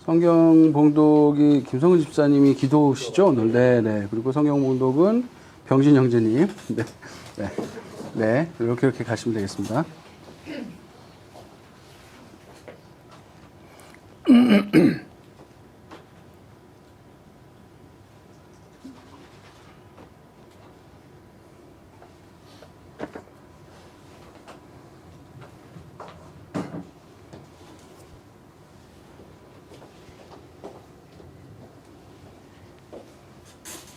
성경 봉독이 김성근 집사님이 기도시죠, 오늘. 네. 그리고 성경 봉독은 병진 형제님. 네. 이렇게 가시면 되겠습니다.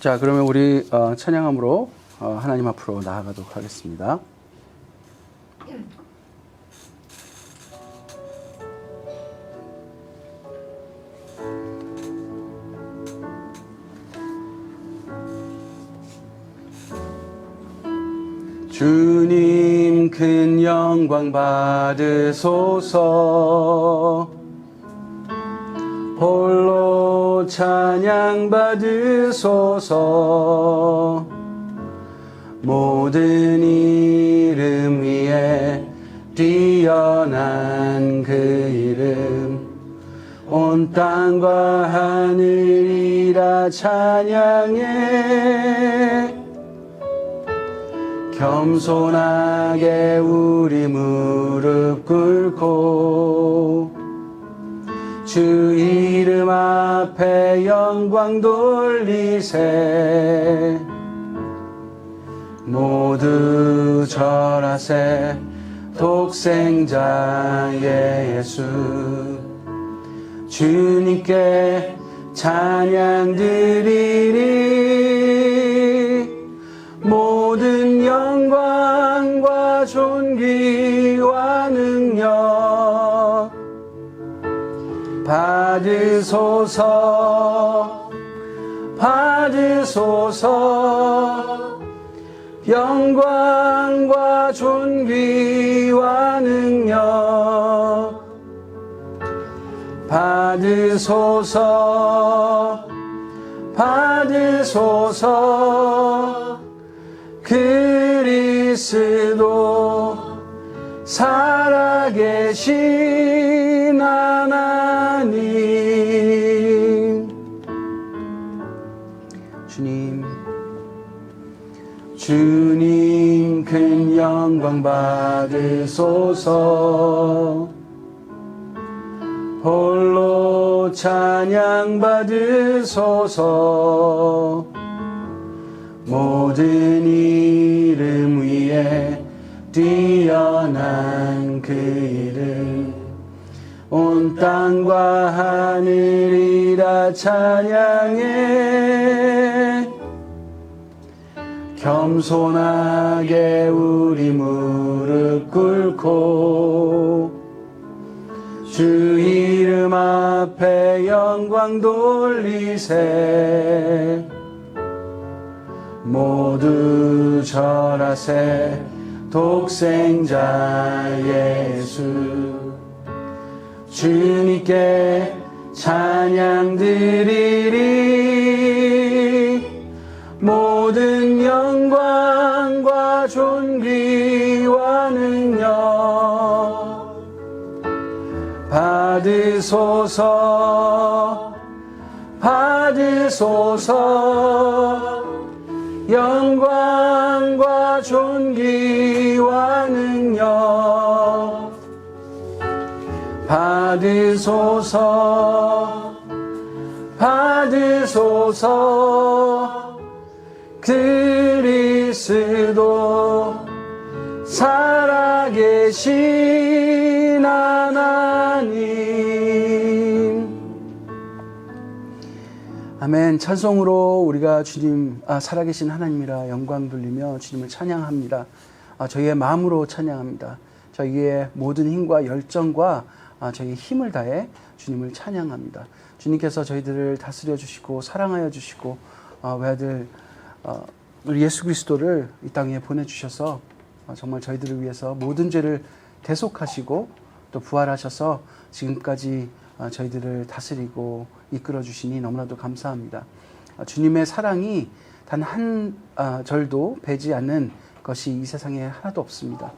자, 그러면 우리 찬양함으로 하나님 앞으로 나아가도록 하겠습니다. 주님 큰 영광 받으소서. 홀로 찬양 받으소서. 모든 이름 위에 뛰어난 그 이름, 온 땅과 하늘이라 찬양해. 겸손하게 우리 무릎 꿇고 주 이름 앞에 영광 돌리세. 모두 절하세. 독생자의 예수, 주님께 찬양 드리리. 모든 영광과 존귀와 능력 받으소서. 받으소서. 영광과 존귀와 능력 받으소서. 받으소서. 그리스도 살아계신 하나님. 주님 큰 영광 받으소서. 홀로 찬양 받으소서. 모든 이름 위에 뛰어난 그 이름, 온 땅과 하늘이라 찬양해. 겸손하게 우리 무릎 꿇고 주 이름 앞에 영광 돌리세. 모두 절하세. 독생자의 예수, 주님께 찬양 드리리. 모든 영광과 존귀와 능력 받으소서. 받으소서. 영광과 존귀와 능력 받으소서. 받으소서. 그리스도 살아계신 하나님. 아멘. 찬송으로 우리가 주님 살아계신 하나님이라 영광 돌리며 주님을 찬양합니다. 저희의 마음으로 찬양합니다. 저희의 모든 힘과 열정과 저희의 힘을 다해 주님을 찬양합니다. 주님께서 저희들을 다스려 주시고 사랑하여 주시고 외아들 우리 예수 그리스도를 이 땅에 보내주셔서 정말 저희들을 위해서 모든 죄를 대속하시고 또 부활하셔서 지금까지 저희들을 다스리고 이끌어 주시니 너무나도 감사합니다. 주님의 사랑이 단 한 절도 배지 않는 것이 이 세상에 하나도 없습니다.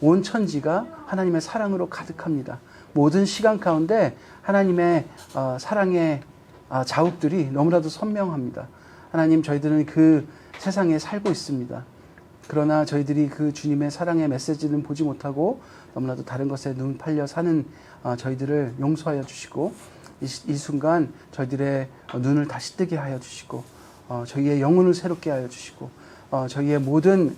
온 천지가 하나님의 사랑으로 가득합니다. 모든 시간 가운데 하나님의 사랑의 자욱들이 너무나도 선명합니다. 하나님, 저희들은 그 세상에 살고 있습니다. 그러나 저희들이 그 주님의 사랑의 메시지는 보지 못하고 너무나도 다른 것에 눈 팔려 사는 저희들을 용서하여 주시고, 이 순간 저희들의 눈을 다시 뜨게 하여 주시고, 저희의 영혼을 새롭게 하여 주시고, 저희의 모든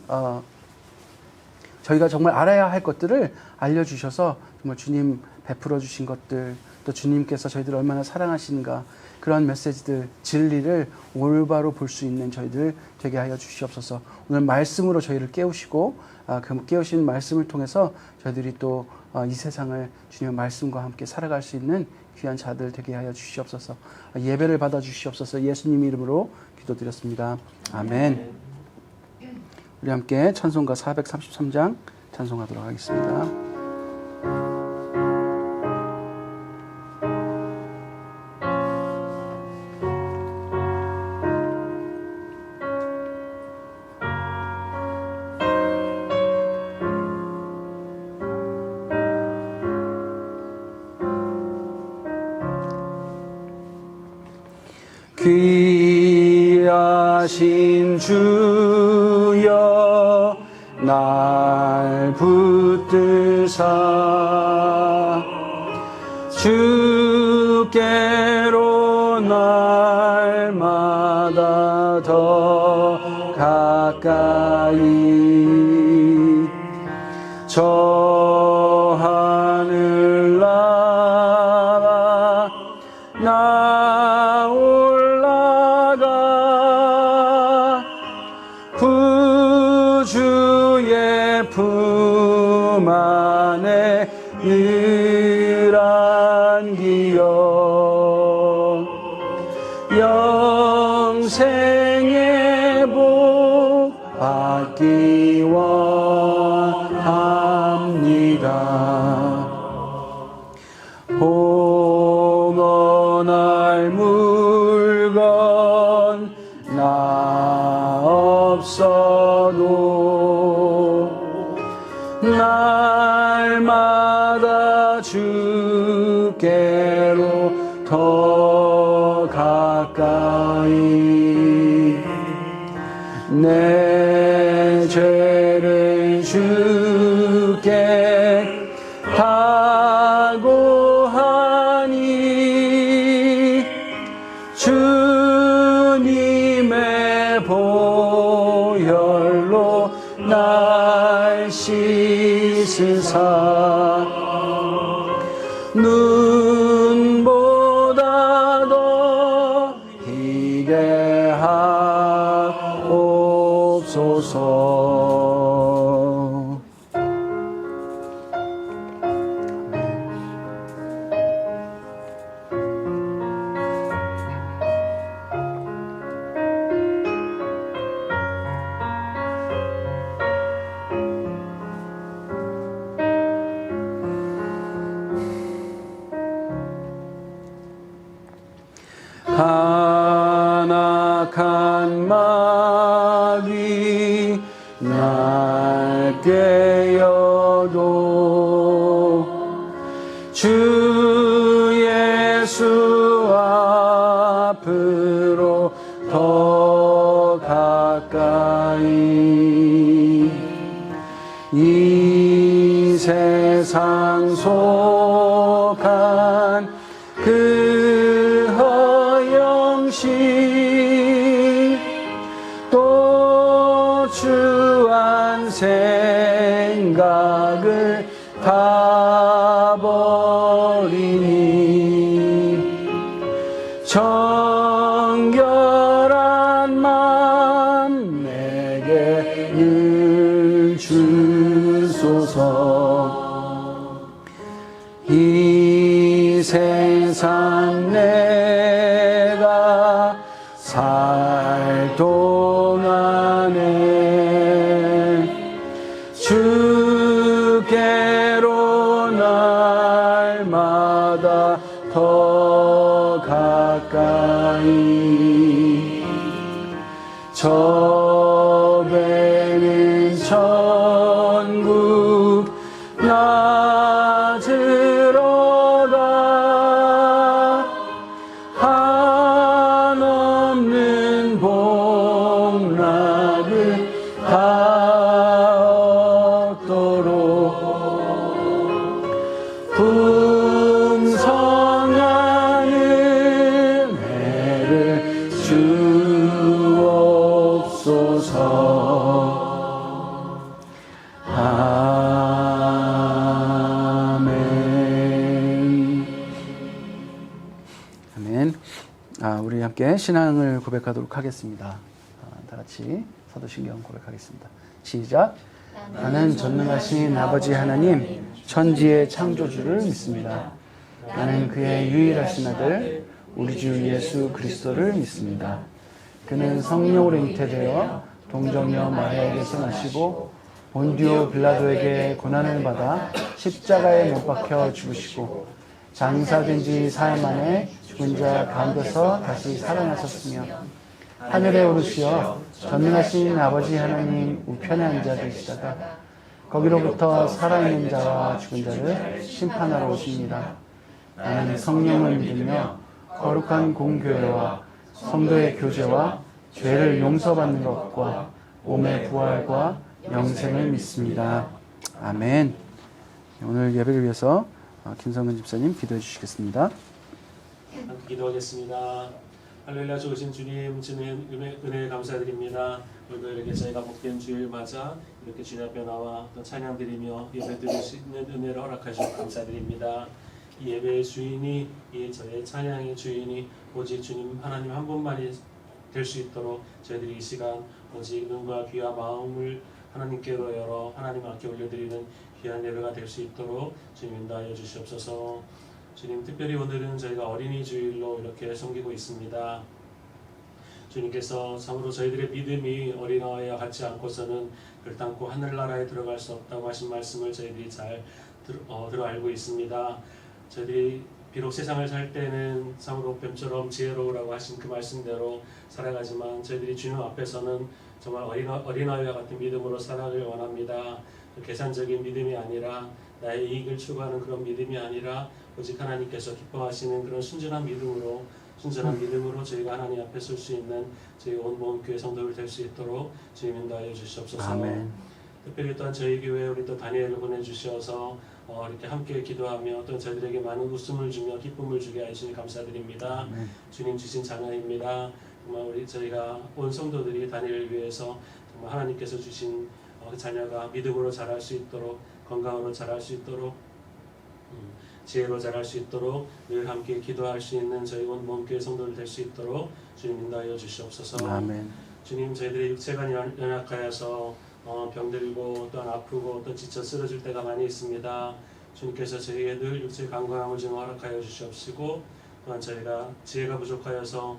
저희가 정말 알아야 할 것들을 알려주셔서 정말 주님 베풀어 주신 것들, 또 주님께서 저희들을 얼마나 사랑하시는가, 그런 메시지들, 진리를 올바로 볼 수 있는 저희들 되게 하여 주시옵소서. 오늘 말씀으로 저희를 깨우시고, 그 깨우신 말씀을 통해서 저희들이 또 이 세상을 주님의 말씀과 함께 살아갈 수 있는 귀한 자들 되게 하여 주시옵소서. 예배를 받아 주시옵소서. 예수님 이름으로 기도드렸습니다. 아멘. 우리 함께 찬송가 433장 찬송하도록 하겠습니다. 귀하신 주여 날 붙드사 주께로 날마다 더 가까이 저 하늘나라 나 올라가 구주의 품 안에 늘 안기어 영생의 복 받기 원합니다. 봉헌할 물건 나 없어도 날마다 주께로 더 가까이 내 죄를 주께 다고 하니 주님의 보혈로 날 씻으사 눈보다 더 희게 하옵소서. 한악한 마귀 날 깨어도 주 예수 앞으로 더 가까이 이 세상 속한 그 허영심 또 주한 생각을 다 버리니 정결한 맘 내게 늘 주소서. 이 세상 내가 살 동안에 주께로 날마다 더 가까이 저 배는 천국 풍성한 은혜를 주옵소서. 아멘. 아멘. 우리 함께 신앙을 고백하도록 하겠습니다. 다 같이 사도신경 고백하겠습니다. 시작. 나는 전능하신 아버지 하나님, 천지의 창조주를 믿습니다. 나는 그의 유일하신 아들, 우리 주 예수 그리스도를 믿습니다. 그는 성령으로 잉태되어 동정녀 마리아에게서 나시고 본디오 빌라도에게 고난을 받아 십자가에 못 박혀 죽으시고 장사된 지 사흘 만에 죽은 자 가운데서 다시 살아나셨으며 하늘에 오르시어 전능하신 아버지 하나님 우편에 앉아 계시다가 거기로부터 살아있는 자와 죽은 자를 심판하러 오십니다. 나는 성령을 믿으며 거룩한 공교회와 성도의 교제와 죄를 용서받는 것과 몸의 부활과 영생을 믿습니다. 아멘. 오늘 예배를 위해서 김성근 집사님 기도해 주시겠습니다. 함께 기도하겠습니다. 할렐루야. 좋으신 주님, 주님 은혜 감사드립니다. 오늘도 이렇게 저희가 복된 주일 맞아 이렇게 주님 앞에 나와 또 찬양드리며 예배 드릴 수 있는 은혜를 허락하셔서 감사드립니다. 이 예배의 주인이, 이 저의 찬양의 주인이 오직 주님 하나님 한 분만이 될 수 있도록 저희들이 이 시간 오직 눈과 귀와 마음을 하나님께로 열어 하나님 앞에 올려드리는 귀한 예배가 될 수 있도록 주님 인도하여 주시옵소서. 주님, 특별히 오늘은 저희가 어린이 주일로 이렇게 섬기고 있습니다. 주님께서 참으로 저희들의 믿음이 어린아이와 같지 않고서는 결단코 하늘나라에 들어갈 수 없다고 하신 말씀을 저희들이 잘 들어 알고 있습니다. 저희들이 비록 세상을 살 때는 참으로 뱀처럼 지혜로우라고 하신 그 말씀대로 살아가지만 저희들이 주님 앞에서는 정말 어린아이와 같은 믿음으로 살아가길 원합니다. 계산적인 믿음이 아니라 나의 이익을 추구하는 그런 믿음이 아니라 오직 하나님께서 기뻐하시는 그런 순전한 믿음으로 저희가 하나님 앞에 설 수 있는 저희 온 모든 교회 성도들 될 수 있도록 주님 인도하여 주시옵소서. 아멘. 특별히 또한 저희 교회에 우리 또 다니엘을 보내주셔서 이렇게 함께 기도하며 또 저희들에게 많은 웃음을 주며 기쁨을 주게 하시니 감사드립니다. 아멘. 주님 주신 자녀입니다. 정말 저희가 온 성도들이 다니엘을 위해서 정말 하나님께서 주신 자녀가 믿음으로 자랄 수 있도록, 건강으로 자랄 수 있도록, 지혜로 자랄 수 있도록 늘 함께 기도할 수 있는 저희 온 몸교회 성도들 될 수 있도록 주님 인도하여 주시옵소서. 아멘. 주님, 저희들의 육체가 연약하여서 병들고 또한 아프고 또 지쳐 쓰러질 때가 많이 있습니다. 주님께서 저희에게 늘 육체 건강함을 좀 허락하여 주시옵시고 또한 저희가 지혜가 부족하여서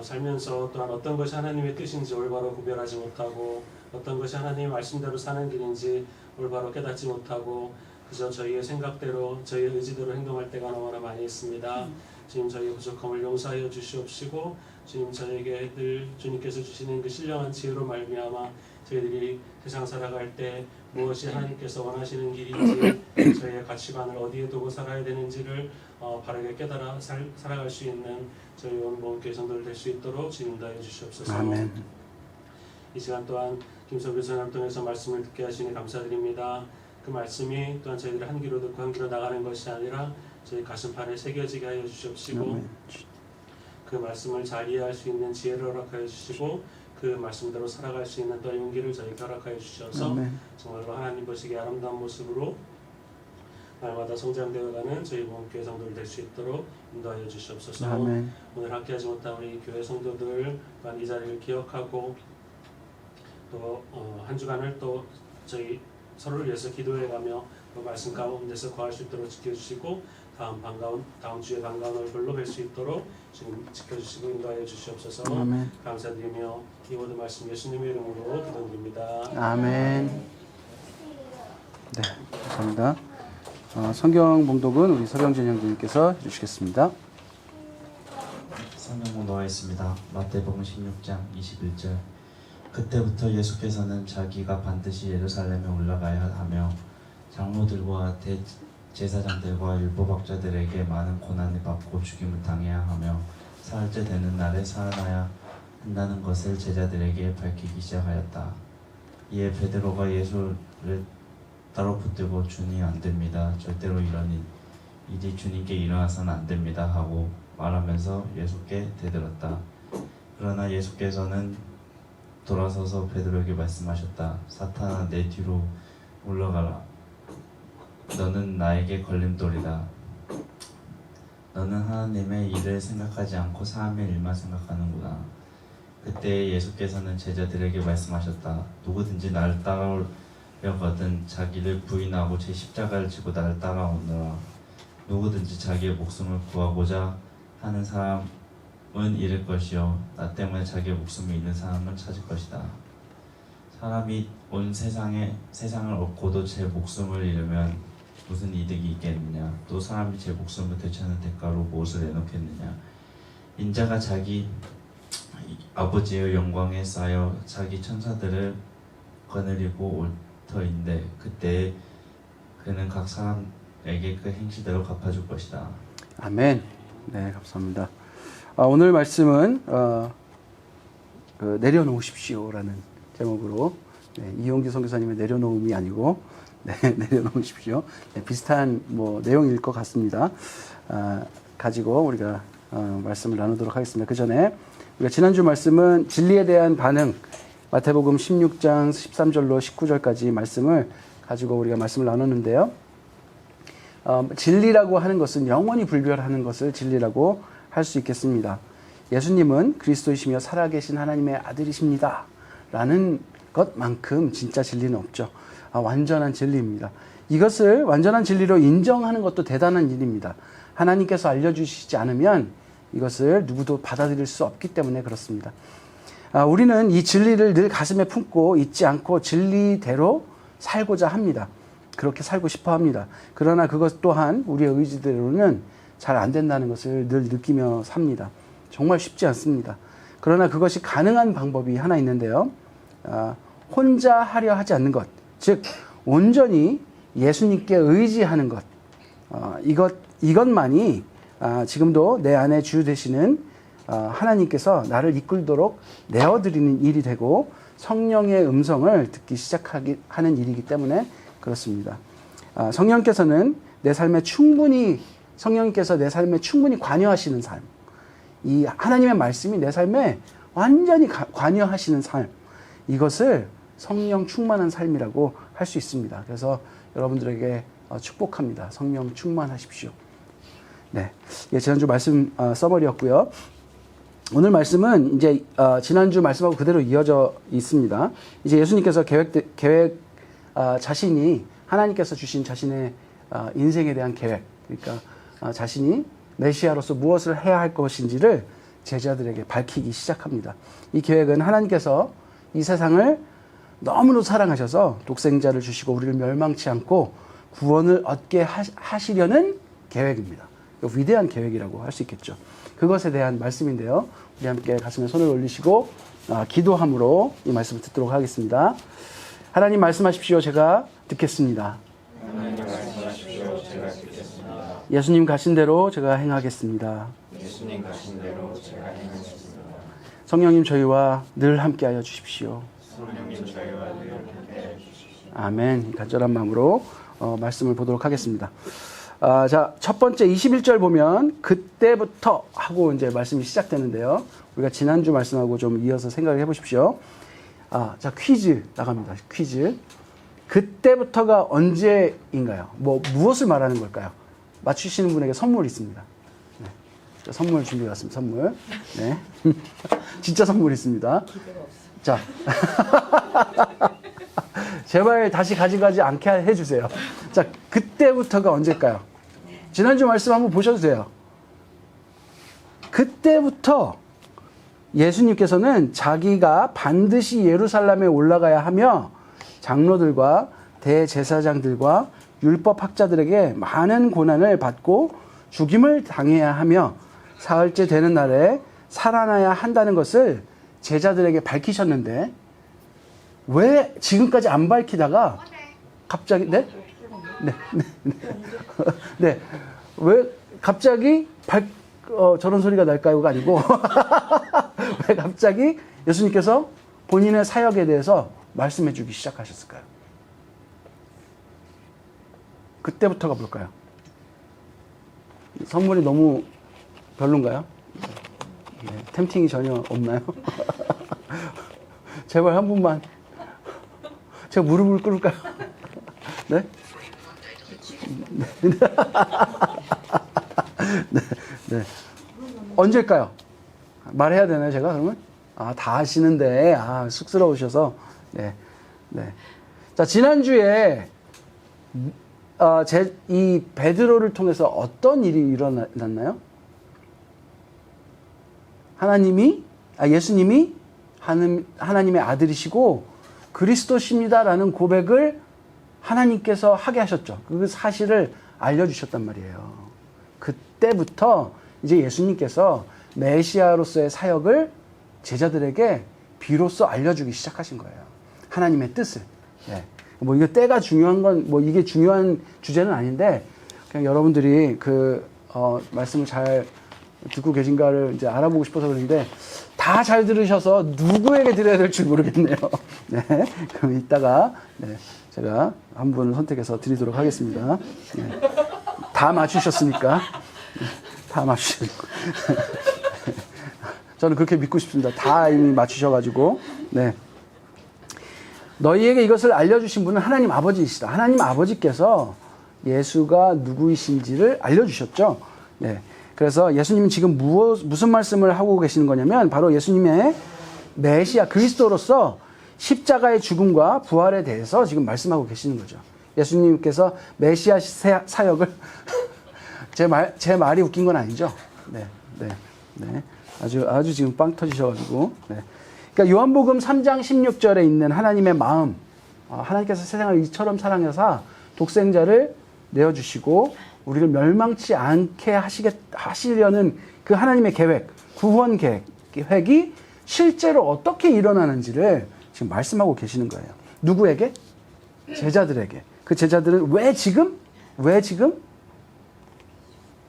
살면서 또한 어떤 것이 하나님의 뜻인지 올바로 구별하지 못하고 어떤 것이 하나님의 말씀대로 사는 길인지 올바로 깨닫지 못하고 그저 저희의 생각대로 저희의 의지대로 행동할 때가 너무나 많이 있습니다. 주님, 저희의 부족함을 용서하여 주시옵시고 주님, 저에게 늘 주님께서 주시는 그 신령한 지혜로 말미암아 저희들이 세상 살아갈 때 무엇이 하나님께서 원하시는 길인지 저희의 가치관을 어디에 두고 살아야 되는지를 바르게 깨달아 살아갈 수 있는 저희 온 모든 교회 성도들 될 수 있도록 주님 인도하여 주시옵소서. 아멘. 이 시간 또한 김석규 선생님 통해서 말씀을 듣게 하시니 감사드립니다. 그 말씀이 또한 저희들이 한 귀로 듣고 한 귀로 나가는 것이 아니라 저희 가슴판에 새겨지게 하여 주시옵시고 아멘. 그 말씀을 잘 이해할 수 있는 지혜를 허락하여 주시고 그 말씀대로 살아갈 수 있는 또 용기를 저희에게 허락하여 주셔서 아멘. 정말로 하나님 보시기에 아름다운 모습으로 날마다 성장되어가는 저희 몸교회 성도들 될 수 있도록 인도하여 주시옵소서. 아멘. 오늘 함께하지 못한 우리 교회 성도들 또한 이 자리를 기억하고 또 한 주간을 또 저희 서로를 위해서 기도해가며 그 말씀 가운데서 거할 수 있도록 지켜주시고 다음 주에 반가운 얼굴로 뵐 수 있도록 지금 지켜주시고 인도하여 주시옵소서. 아멘. 감사드리며 이 모든 말씀 예수님의 이름으로 기도드립니다. 아멘. 네, 감사합니다. 성경 봉독은 우리 서경진 형제님께서 해주시겠습니다. 성경 봉독하겠습니다. 마태복음 16장 21절. 그때부터 예수께서는 자기가 반드시 예루살렘에 올라가야 하며 장로들과 대제사장들과 율법학자들에게 많은 고난을 받고 죽임을 당해야 하며 사흘째 되는 날에 살아나야 한다는 것을 제자들에게 밝히기 시작하였다. 이에 베드로가 예수를 따로 붙들고 주님 안 됩니다. 절대로 이런 일이 주님께 일어나서는 안 됩니다. 하고 말하면서 예수께 대들었다. 그러나 예수께서는 돌아서서 베드로에게 말씀하셨다. 사탄아, 내 뒤로 물러가라. 너는 나에게 걸림돌이다. 너는 하나님의 일을 생각하지 않고 사람의 일만 생각하는구나. 그때 예수께서는 제자들에게 말씀하셨다. 누구든지 나를 따라오려거든 자기를 부인하고 제 십자가를 지고 나를 따라오너라. 누구든지 자기의 목숨을 구하고자 하는 사람은 잃을 것이요 나 때문에 자기의 목숨을 잃는 사람은 찾을 것이다. 사람이 온 세상을 얻고도 제 목숨을 잃으면 무슨 이득이 있겠느냐. 또 사람이 제 목숨을 되찾는 대가로 무엇을 내놓겠느냐. 인자가 자기 아버지의 영광에 쌓여 자기 천사들을 거느리고 올 터인데 그때 그는 각 사람에게 그 행실대로 갚아줄 것이다. 아멘. 네, 감사합니다. 오늘 말씀은 내려놓으십시오라는 제목으로 이용기 선교사님의 내려놓음이 아니고 내려놓으십시오. 비슷한 내용일 것 같습니다. 가지고 우리가 말씀을 나누도록 하겠습니다. 그 전에 우리가 지난주 말씀은 진리에 대한 반응 마태복음 16장 13절로 19절까지 말씀을 가지고 우리가 말씀을 나눴는데요. 진리라고 하는 것은 영원히 불변하는 것을 진리라고 할 수 있겠습니다. 예수님은 그리스도이시며 살아계신 하나님의 아들이십니다. 라는 것만큼 진짜 진리는 없죠. 완전한 진리입니다. 이것을 완전한 진리로 인정하는 것도 대단한 일입니다. 하나님께서 알려주시지 않으면 이것을 누구도 받아들일 수 없기 때문에 그렇습니다. 우리는 이 진리를 늘 가슴에 품고 잊지 않고 진리대로 살고자 합니다. 그렇게 살고 싶어 합니다. 그러나 그것 또한 우리의 의지대로는 잘 안 된다는 것을 늘 느끼며 삽니다. 정말 쉽지 않습니다. 그러나 그것이 가능한 방법이 하나 있는데요. 혼자 하려 하지 않는 것, 즉 온전히 예수님께 의지하는 것, 이것만이 지금도 내 안에 주 되시는 하나님께서 나를 이끌도록 내어드리는 일이 되고 성령의 음성을 듣기 시작하는 일이기 때문에 그렇습니다. 성령께서는 내 삶에 충분히 관여하시는 삶, 이 하나님의 말씀이 내 삶에 완전히 관여하시는 삶, 이것을 성령 충만한 삶이라고 할 수 있습니다. 그래서 여러분들에게 축복합니다. 성령 충만하십시오. 네, 지난주 말씀 서머리였고요. 오늘 말씀은 이제 지난주 말씀하고 그대로 이어져 있습니다. 이제 예수님께서 자신이 하나님께서 주신 자신의 인생에 대한 계획, 그러니까 자신이 메시아로서 무엇을 해야 할 것인지를 제자들에게 밝히기 시작합니다. 이 계획은 하나님께서 이 세상을 너무도 사랑하셔서 독생자를 주시고 우리를 멸망치 않고 구원을 얻게 하시려는 계획입니다. 위대한 계획이라고 할 수 있겠죠. 그것에 대한 말씀인데요. 우리 함께 가슴에 손을 올리시고 기도함으로 이 말씀을 듣도록 하겠습니다. 하나님 말씀하십시오. 제가 듣겠습니다. 하나님 말씀하십시오. 제가 듣겠습니다. 예수님 가신 대로 제가 행하겠습니다. 예수님 가신 대로 제가 행하겠습니다. 성령님 저희와 늘 함께하여 주십시오. 성령님 저희와 늘 함께하여 주십시오. 아멘. 간절한 마음으로 말씀을 보도록 하겠습니다. 자, 첫 번째 21절 보면 그때부터 하고 이제 말씀이 시작되는데요. 우리가 지난주 말씀하고 좀 이어서 생각을 해보십시오. 자, 퀴즈 나갑니다. 퀴즈. 그때부터가 언제인가요? 무엇을 말하는 걸까요? 맞추시는 분에게 선물이 있습니다. 네. 선물 준비해왔습니다. 선물. 네. 진짜 선물이 있습니다. 자. 제발 다시 가져가지 않게 해주세요. 자, 그때부터가 언제일까요? 지난주 말씀 한번 보셔도 돼요. 그때부터 예수님께서는 자기가 반드시 예루살렘에 올라가야 하며 장로들과 대제사장들과 율법학자들에게 많은 고난을 받고 죽임을 당해야 하며 사흘째 되는 날에 살아나야 한다는 것을 제자들에게 밝히셨는데 왜 지금까지 안 밝히다가 갑자기 네? 왜 갑자기 저런 소리가 날까요가 아니고 왜 갑자기 예수님께서 본인의 사역에 대해서 말씀해 주기 시작하셨을까요? 그때부터가 뭘까요? 선물이 너무 별론가요? 네, 템팅이 전혀 없나요? 제발 한 분만. 제가 무릎을 꿇을까요? 네? 네. 네. 언제일까요? 말해야 되나요, 제가 그러면? 다 아시는데, 쑥스러우셔서. 네. 네. 자, 지난주에, 이 베드로를 통해서 어떤 일이 일어났나요? 예수님이 하나님의 아들이시고 그리스도십니다라는 고백을 하나님께서 하게 하셨죠. 그 사실을 알려주셨단 말이에요. 그때부터 이제 예수님께서 메시아로서의 사역을 제자들에게 비로소 알려주기 시작하신 거예요. 하나님의 뜻을. 네. 뭐 이게 때가 중요한 건 뭐 이게 중요한 주제는 아닌데 그냥 여러분들이 말씀을 잘 듣고 계신가를 이제 알아보고 싶어서 그런데 다 잘 들으셔서 누구에게 드려야 될지 모르겠네요. 네. 그럼 이따가 제가 한 분을 선택해서 드리도록 하겠습니다. 네. 다 맞추셨으니까. 다 맞추셨고. 저는 그렇게 믿고 싶습니다. 다 이미 맞추셔가지고. 네. 너희에게 이것을 알려주신 분은 하나님 아버지이시다. 하나님 아버지께서 예수가 누구이신지를 알려주셨죠. 네. 그래서 예수님은 지금 무슨 말씀을 하고 계시는 거냐면 바로 예수님의 메시아 그리스도로서 십자가의 죽음과 부활에 대해서 지금 말씀하고 계시는 거죠. 예수님께서 메시아 사역을 제 말이 웃긴 건 아니죠. 네. 네. 네. 아주 지금 빵 터지셔가지고. 네. 그러니까 요한복음 3장 16절에 있는 하나님의 마음, 하나님께서 세상을 이처럼 사랑하사 독생자를 내어주시고 우리를 멸망치 않게 하시려는 그 하나님의 계획, 구원 계획이 실제로 어떻게 일어나는지를 지금 말씀하고 계시는 거예요. 누구에게? 제자들에게. 그 제자들은 왜 지금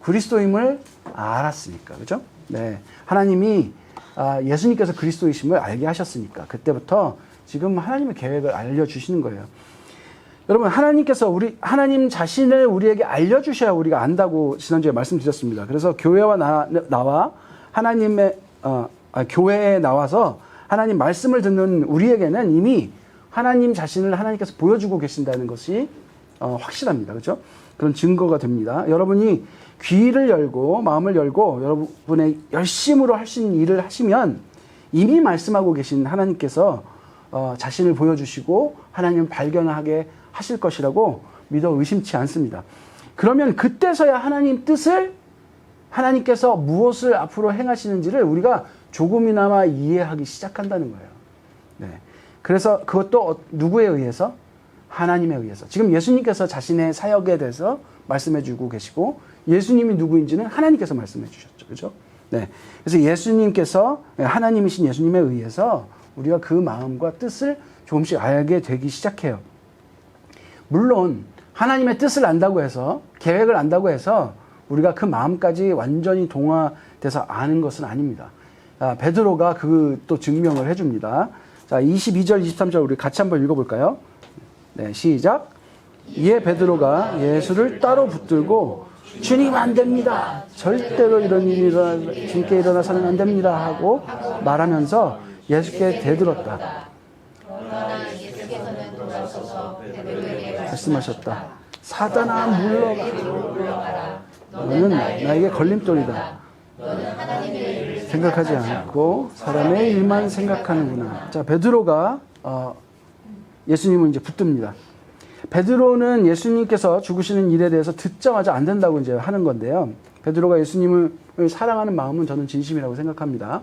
그리스도임을 알았으니까. 그죠? 네. 하나님이 예수님께서 그리스도이심을 알게 하셨으니까 그때부터 지금 하나님의 계획을 알려주시는 거예요. 여러분, 하나님 자신을 우리에게 알려주셔야 우리가 안다고 지난주에 말씀드렸습니다. 그래서 교회와 나와 하나님의 교회에 나와서 하나님 말씀을 듣는 우리에게는 이미 하나님 자신을 하나님께서 보여주고 계신다는 것이 확실합니다. 그렇죠? 그런 증거가 됩니다. 여러분이 귀를 열고 마음을 열고 여러분의 열심으로 할 수 있는 일을 하시면 이미 말씀하고 계신 하나님께서 자신을 보여주시고 하나님을 발견하게 하실 것이라고 믿어 의심치 않습니다. 그러면 그때서야 하나님 뜻을 하나님께서 무엇을 앞으로 행하시는지를 우리가 조금이나마 이해하기 시작한다는 거예요. 네. 그래서 그것도 누구에 의해서? 하나님에 의해서. 지금 예수님께서 자신의 사역에 대해서 말씀해 주고 계시고 예수님이 누구인지는 하나님께서 말씀해 주셨죠. 그렇죠? 네. 그래서 하나님이신 예수님에 의해서 우리가 그 마음과 뜻을 조금씩 알게 되기 시작해요. 물론 하나님의 뜻을 안다고 해서 계획을 안다고 해서 우리가 그 마음까지 완전히 동화돼서 아는 것은 아닙니다. 베드로가 또 증명을 해줍니다. 자, 22절, 23절 우리 같이 한번 읽어볼까요? 네, 시작. 이에 베드로가 예수를 따로 붙들고 주님 안 됩니다. 절대로 이런 일이 주님께 일어나서는 안 됩니다. 하고 말하면서 예수께 대들었다. 말씀하셨다. 사단아 물러가라. 너는 나에게 걸림돌이다. 생각하지 않고 사람의 일만 생각하는구나. 자, 베드로가 예수님을 이제 붙듭니다. 베드로는 예수님께서 죽으시는 일에 대해서 듣자마자 안 된다고 이제 하는 건데요. 베드로가 예수님을 사랑하는 마음은 저는 진심이라고 생각합니다.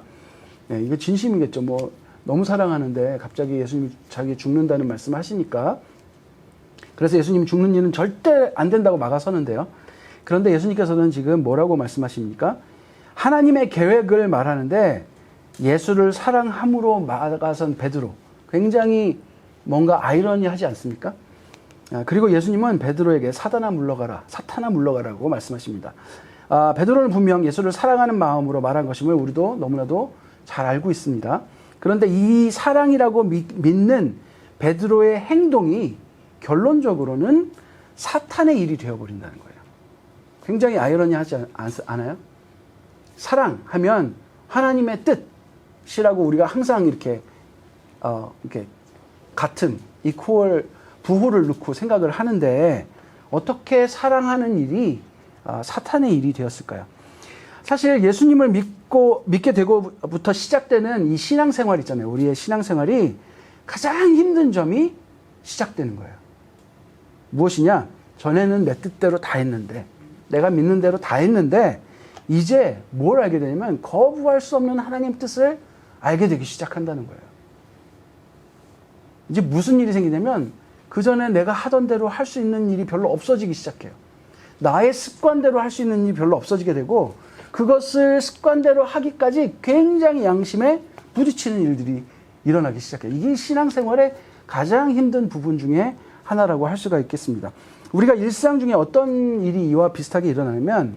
네, 이거 진심이겠죠. 뭐 너무 사랑하는데 갑자기 예수님이 자기 죽는다는 말씀 하시니까. 그래서 예수님 죽는 일은 절대 안 된다고 막아서는데요. 그런데 예수님께서는 지금 뭐라고 말씀하십니까? 하나님의 계획을 말하는데 예수를 사랑함으로 막아선 베드로. 굉장히 뭔가 아이러니하지 않습니까? 그리고 예수님은 베드로에게 사탄아 물러가라고 말씀하십니다. 베드로는 분명 예수를 사랑하는 마음으로 말한 것임을 우리도 너무나도 잘 알고 있습니다. 그런데 이 사랑이라고 믿는 베드로의 행동이 결론적으로는 사탄의 일이 되어버린다는 거예요. 굉장히 아이러니하지 않아요? 사랑하면 하나님의 뜻이라고 우리가 항상 이렇게 같은 이퀄 부호를 넣고 생각을 하는데 어떻게 사랑하는 일이 사탄의 일이 되었을까요? 사실 예수님을 믿게 되고부터 시작되는 이 신앙생활 있잖아요. 우리의 신앙생활이 가장 힘든 점이 시작되는 거예요. 무엇이냐? 전에는 내 뜻대로 다 했는데, 내가 믿는 대로 다 했는데, 이제 뭘 알게 되냐면 거부할 수 없는 하나님 뜻을 알게 되기 시작한다는 거예요. 이제 무슨 일이 생기냐면 그 전에 내가 하던 대로 할 수 있는 일이 별로 없어지기 시작해요. 나의 습관대로 할 수 있는 일이 별로 없어지게 되고 그것을 습관대로 하기까지 굉장히 양심에 부딪히는 일들이 일어나기 시작해요. 이게 신앙생활의 가장 힘든 부분 중에 하나라고 할 수가 있겠습니다. 우리가 일상 중에 어떤 일이 이와 비슷하게 일어나면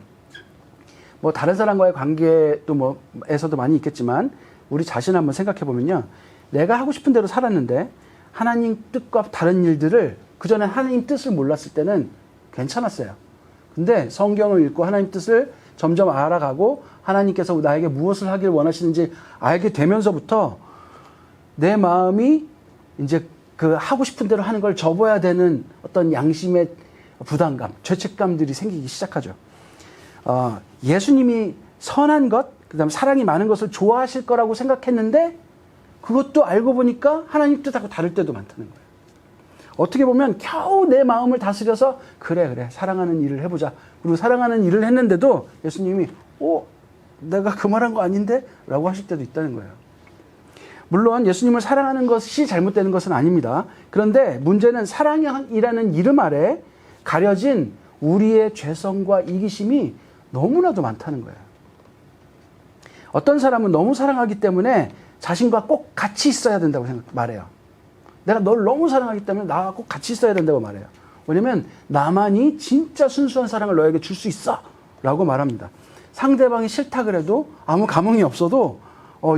뭐 다른 사람과의 관계도 뭐에서도 많이 있겠지만 우리 자신을 한번 생각해 보면요. 내가 하고 싶은 대로 살았는데 하나님 뜻과 다른 일들을 그전에 하나님 뜻을 몰랐을 때는 괜찮았어요. 근데 성경을 읽고 하나님 뜻을 점점 알아가고 하나님께서 나에게 무엇을 하길 원하시는지 알게 되면서부터 내 마음이 이제 그 하고 싶은 대로 하는 걸 접어야 되는 어떤 양심의 부담감, 죄책감들이 생기기 시작하죠. 예수님이 선한 것, 그 다음에 사랑이 많은 것을 좋아하실 거라고 생각했는데 그것도 알고 보니까 하나님 뜻하고 다를 때도 많다는 거예요. 어떻게 보면 겨우 내 마음을 다스려서 그래 사랑하는 일을 해보자. 그리고 사랑하는 일을 했는데도 예수님이 내가 그 말한 거 아닌데? 라고 하실 때도 있다는 거예요. 물론 예수님을 사랑하는 것이 잘못되는 것은 아닙니다. 그런데 문제는 사랑이라는 이름 아래 가려진 우리의 죄성과 이기심이 너무나도 많다는 거예요. 어떤 사람은 너무 사랑하기 때문에 자신과 꼭 같이 있어야 된다고 말해요. 내가 널 너무 사랑하기 때문에 나와 꼭 같이 있어야 된다고 말해요. 왜냐면 나만이 진짜 순수한 사랑을 너에게 줄 수 있어 라고 말합니다. 상대방이 싫다 그래도 아무 감흥이 없어도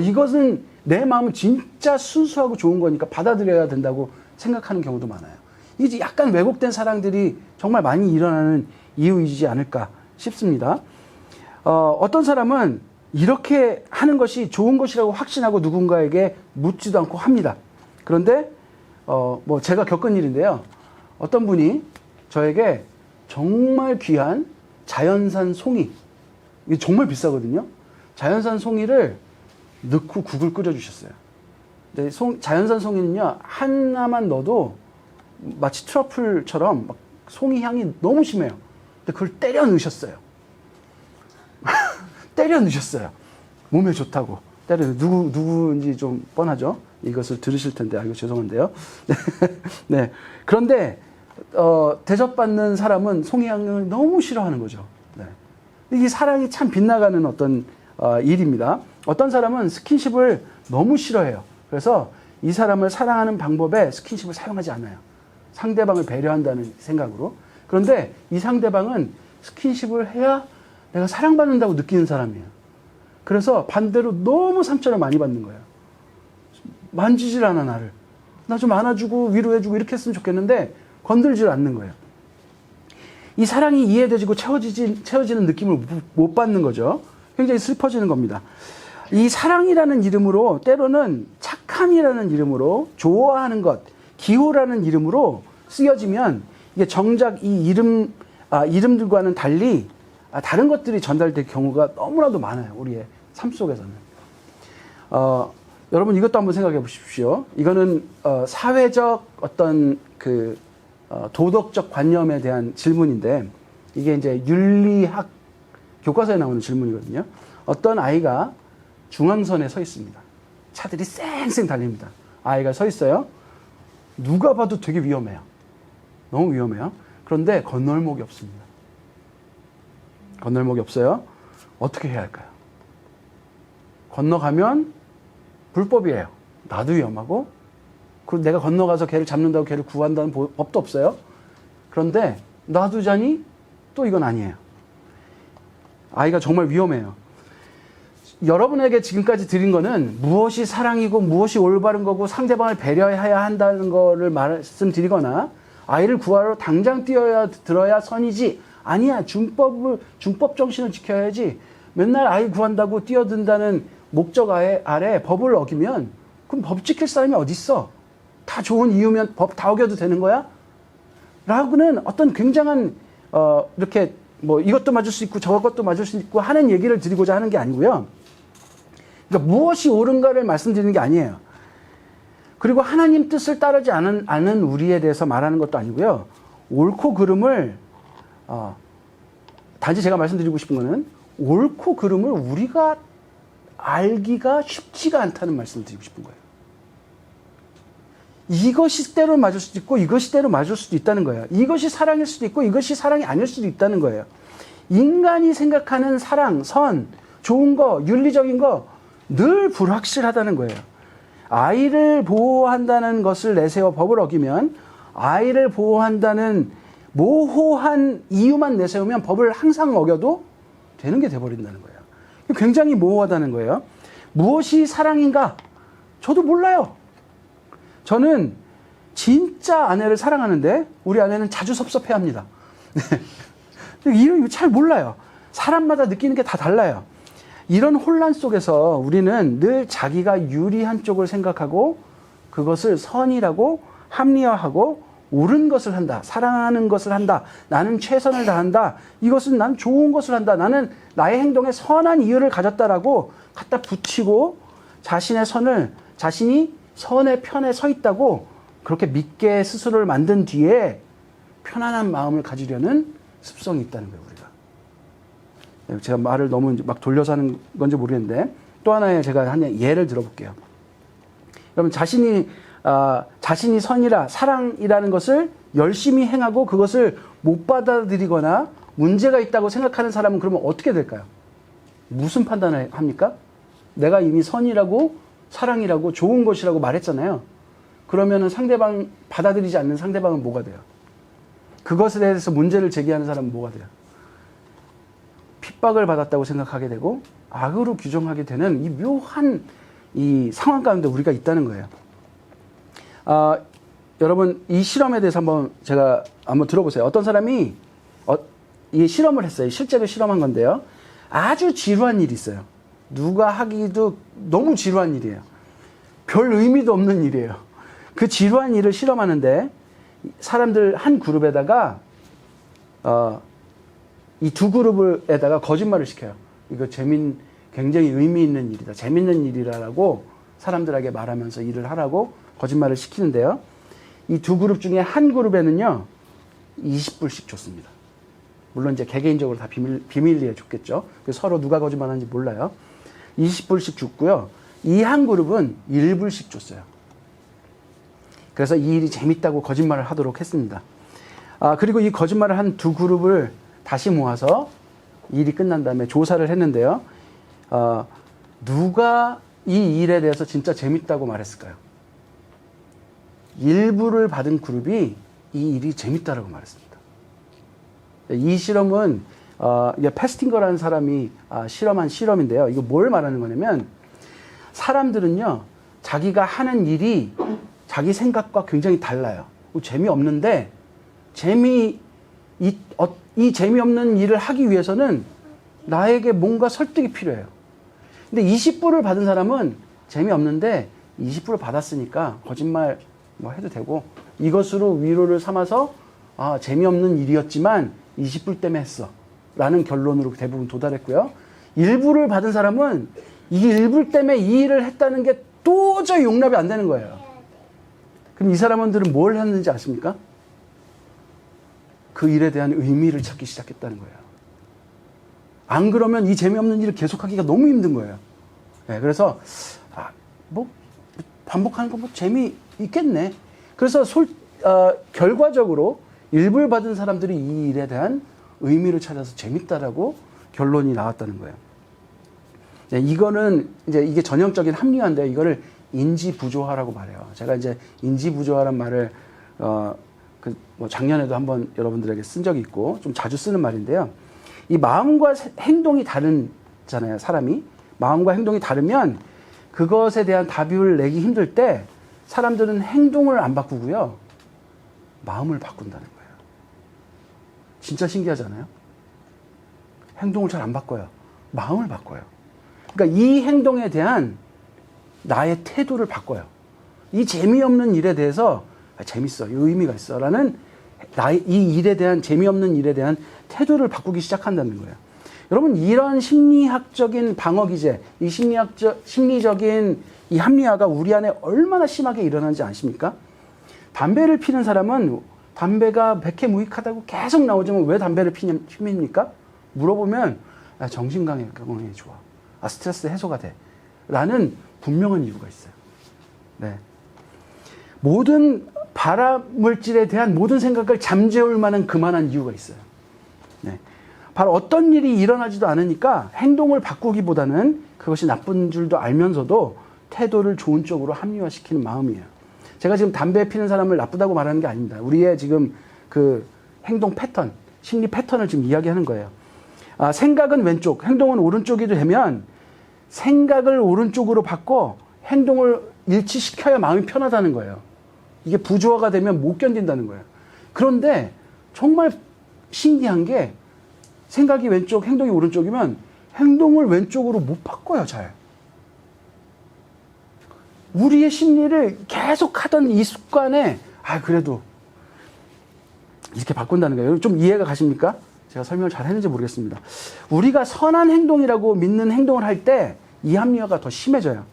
이것은 내 마음은 진짜 순수하고 좋은 거니까 받아들여야 된다고 생각하는 경우도 많아요. 이게 약간 왜곡된 사랑들이 정말 많이 일어나는 이유이지 않을까 싶습니다. 어떤 사람은 이렇게 하는 것이 좋은 것이라고 확신하고 누군가에게 묻지도 않고 합니다. 그런데 뭐 제가 겪은 일인데요. 어떤 분이 저에게 정말 귀한 자연산 송이, 이게 정말 비싸거든요. 자연산 송이를 넣고 국을 끓여주셨어요. 근데 자연산 송이는요, 하나만 넣어도 마치 트러플처럼 막 송이 향이 너무 심해요. 근데 그걸 때려 넣으셨어요. 때려 넣으셨어요. 몸에 좋다고. 때려 누구인지 좀 뻔하죠. 이것을 들으실 텐데, 아이고 죄송한데요. 네. 그런데 대접받는 사람은 송이향을 너무 싫어하는 거죠. 네. 이게 사랑이 참 빗나가는 어떤 일입니다. 어떤 사람은 스킨십을 너무 싫어해요. 그래서 이 사람을 사랑하는 방법에 스킨십을 사용하지 않아요. 상대방을 배려한다는 생각으로. 그런데 이 상대방은 스킨십을 해야 내가 사랑받는다고 느끼는 사람이에요. 그래서 반대로 너무 상처를 많이 받는 거예요. 만지질 않아, 나를. 나 좀 안아주고 위로해주고 이렇게 했으면 좋겠는데 건들질 않는 거예요. 이 사랑이 이해되지고 채워지는 느낌을 못 받는 거죠. 굉장히 슬퍼지는 겁니다. 이 사랑이라는 이름으로, 때로는 착함이라는 이름으로, 좋아하는 것, 기호라는 이름으로 쓰여지면 이게 정작 이 이름들과는 달리 다른 것들이 전달될 경우가 너무나도 많아요. 우리의 삶 속에서는. 여러분 이것도 한번 생각해 보십시오. 이거는 사회적 어떤 도덕적 관념에 대한 질문인데, 이게 이제 윤리학 교과서에 나오는 질문이거든요. 어떤 아이가 중앙선에 서 있습니다. 차들이 쌩쌩 달립니다. 아이가 서 있어요. 누가 봐도 되게 위험해요. 너무 위험해요. 그런데 건널목이 없습니다. 건널목이 없어요. 어떻게 해야 할까요? 건너가면 불법이에요. 나도 위험하고, 그리고 내가 건너가서 걔를 잡는다고 걔를 구한다는 법도 없어요. 그런데 놔두자니 또 이건 아니에요. 아이가 정말 위험해요. 여러분에게 지금까지 드린 거는 무엇이 사랑이고 무엇이 올바른 거고 상대방을 배려해야 한다는 거를 말씀드리거나, 아이를 구하러 당장 들어야 선이지. 아니야. 준법 정신을 지켜야지. 맨날 아이 구한다고 뛰어든다는 목적 아래 법을 어기면 그럼 법 지킬 사람이 어디 있어? 다 좋은 이유면 법 다 어겨도 되는 거야? 라고는 어떤 굉장한 이렇게 뭐 이것도 맞을 수 있고 저것도 맞을 수 있고 하는 얘기를 드리고자 하는 게 아니고요. 그러니까 무엇이 옳은가를 말씀드리는 게 아니에요. 그리고 하나님 뜻을 따르지 않은 우리에 대해서 말하는 것도 아니고요. 옳고 그름을 단지 제가 말씀드리고 싶은 거는 옳고 그름을 우리가 알기가 쉽지가 않다는 말씀을 드리고 싶은 거예요. 이것이 때로 맞을 수도 있고 이것이 때로 맞을 수도 있다는 거예요. 이것이 사랑일 수도 있고 이것이 사랑이 아닐 수도 있다는 거예요. 인간이 생각하는 사랑, 선, 좋은 거, 윤리적인 거 늘 불확실하다는 거예요. 아이를 보호한다는 것을 내세워 법을 어기면 아이를 보호한다는 모호한 이유만 내세우면 법을 항상 어겨도 되는 게 돼버린다는 거예요. 굉장히 모호하다는 거예요. 무엇이 사랑인가? 저도 몰라요. 저는 진짜 아내를 사랑하는데 우리 아내는 자주 섭섭해합니다. 이거 잘 몰라요. 사람마다 느끼는 게 다 달라요. 이런 혼란 속에서 우리는 늘 자기가 유리한 쪽을 생각하고 그것을 선이라고 합리화하고 옳은 것을 한다. 사랑하는 것을 한다. 나는 최선을 다한다. 이것은 난 좋은 것을 한다. 나는 나의 행동에 선한 이유를 가졌다라고 갖다 붙이고 자신의 선을 자신이 선의 편에 서 있다고 그렇게 믿게 스스로를 만든 뒤에 편안한 마음을 가지려는 습성이 있다는 거예요, 우리가. 제가 말을 너무 막 돌려서 하는 건지 모르겠는데 또 하나의 제가 한 예를 들어볼게요. 여러분 자신이 선이라 사랑이라는 것을 열심히 행하고 그것을 못 받아들이거나 문제가 있다고 생각하는 사람은 그러면 어떻게 될까요? 무슨 판단을 합니까? 내가 이미 선이라고 사랑이라고 좋은 것이라고 말했잖아요. 그러면은 상대방 받아들이지 않는 상대방은 뭐가 돼요? 그것에 대해서 문제를 제기하는 사람은 뭐가 돼요? 핍박을 받았다고 생각하게 되고 악으로 규정하게 되는 이 묘한 이 상황 가운데 우리가 있다는 거예요. 여러분 이 실험에 대해서 제가 한번 들어보세요. 어떤 사람이 이 실험을 했어요. 실제로 실험한 건데요. 아주 지루한 일이 있어요. 누가 하기도 너무 지루한 일이에요. 별 의미도 없는 일이에요. 그 지루한 일을 실험하는데 사람들 한 그룹에다가 이 두 그룹에다가 거짓말을 시켜요. 이거 굉장히 의미 있는 일이다. 재밌는 일이라고 사람들에게 말하면서 일을 하라고 거짓말을 시키는데요. 이 두 그룹 중에 한 그룹에는요, 20불씩 줬습니다. 물론 이제 개개인적으로 다 비밀리에 줬겠죠. 서로 누가 거짓말하는지 몰라요. 20불씩 줬고요. 이 한 그룹은 1불씩 줬어요. 그래서 이 일이 재밌다고 거짓말을 하도록 했습니다. 그리고 이 거짓말을 한 두 그룹을 다시 모아서 일이 끝난 다음에 조사를 했는데요. 누가 이 일에 대해서 진짜 재밌다고 말했을까요? 1불을 받은 그룹이 이 일이 재밌다라고 말했습니다. 이 실험은 이게 패스팅거라는 사람이 실험한 실험인데요. 이거 뭘 말하는 거냐면 사람들은요, 자기가 하는 일이 자기 생각과 굉장히 달라요. 재미없는데 이 재미없는 일을 하기 위해서는 나에게 뭔가 설득이 필요해요. 근데 20불을 받은 사람은 재미없는데 20불을 받았으니까 거짓말 뭐 해도 되고 이것으로 위로를 삼아서 재미없는 일이었지만 20불 때문에 했어 라는 결론으로 대부분 도달했고요. 1불을 받은 사람은 이 1불 때문에 이 일을 했다는 게 도저히 용납이 안 되는 거예요. 그럼 이 사람들은 뭘 했는지 아십니까? 그 일에 대한 의미를 찾기 시작했다는 거예요. 안 그러면 이 재미없는 일을 계속하기가 너무 힘든 거예요. 네, 그래서 반복하는 거 재미있겠네. 그래서 결과적으로 1불 받은 사람들이 이 일에 대한 의미를 찾아서 재밌다라고 결론이 나왔다는 거예요. 네, 이거는 이제 이게 전형적인 합리화인데 이거를 인지부조화라고 말해요. 제가 이제 인지부조화란 말을 작년에도 한번 여러분들에게 쓴 적이 있고 좀 자주 쓰는 말인데요. 이 마음과 행동이 다르잖아요. 사람이 마음과 행동이 다르면 그것에 대한 답을 내기 힘들 때 사람들은 행동을 안 바꾸고요. 마음을 바꾼다는 거예요. 진짜 신기하지 않아요? 행동을 잘 안 바꿔요. 마음을 바꿔요. 그러니까 이 행동에 대한 나의 태도를 바꿔요. 이 재미없는 일에 대해서 재밌어, 의미가 있어 라는 나의 이 일에 대한, 재미없는 일에 대한 태도를 바꾸기 시작한다는 거예요. 여러분, 이런 심리학적인 방어 기제, 이 심리적인 이 합리화가 우리 안에 얼마나 심하게 일어나는지 아십니까? 담배를 피는 사람은 담배가 백해무익하다고 계속 나오지만 왜 담배를 피입니까? 물어보면 정신건강에 좋아. 스트레스 해소가 돼. 라는 분명한 이유가 있어요. 네. 모든 발암물질에 대한 모든 생각을 잠재울 만한 그만한 이유가 있어요. 네. 바로 어떤 일이 일어나지도 않으니까 행동을 바꾸기보다는 그것이 나쁜 줄도 알면서도 태도를 좋은 쪽으로 합리화시키는 마음이에요. 제가 지금 담배 피는 사람을 나쁘다고 말하는 게 아닙니다. 우리의 지금 그 행동 패턴, 심리 패턴을 지금 이야기하는 거예요. 생각은 왼쪽, 행동은 오른쪽이 되면 생각을 오른쪽으로 바꿔 행동을 일치시켜야 마음이 편하다는 거예요. 이게 부조화가 되면 못 견딘다는 거예요. 그런데 정말 신기한 게 생각이 왼쪽, 행동이 오른쪽이면 행동을 왼쪽으로 못 바꿔요, 잘. 우리의 심리를 계속 하던 이 습관에, 그래도 이렇게 바꾼다는 거예요. 좀 이해가 가십니까? 제가 설명을 잘 했는지 모르겠습니다. 우리가 선한 행동이라고 믿는 행동을 할 때 이 합리화가 더 심해져요.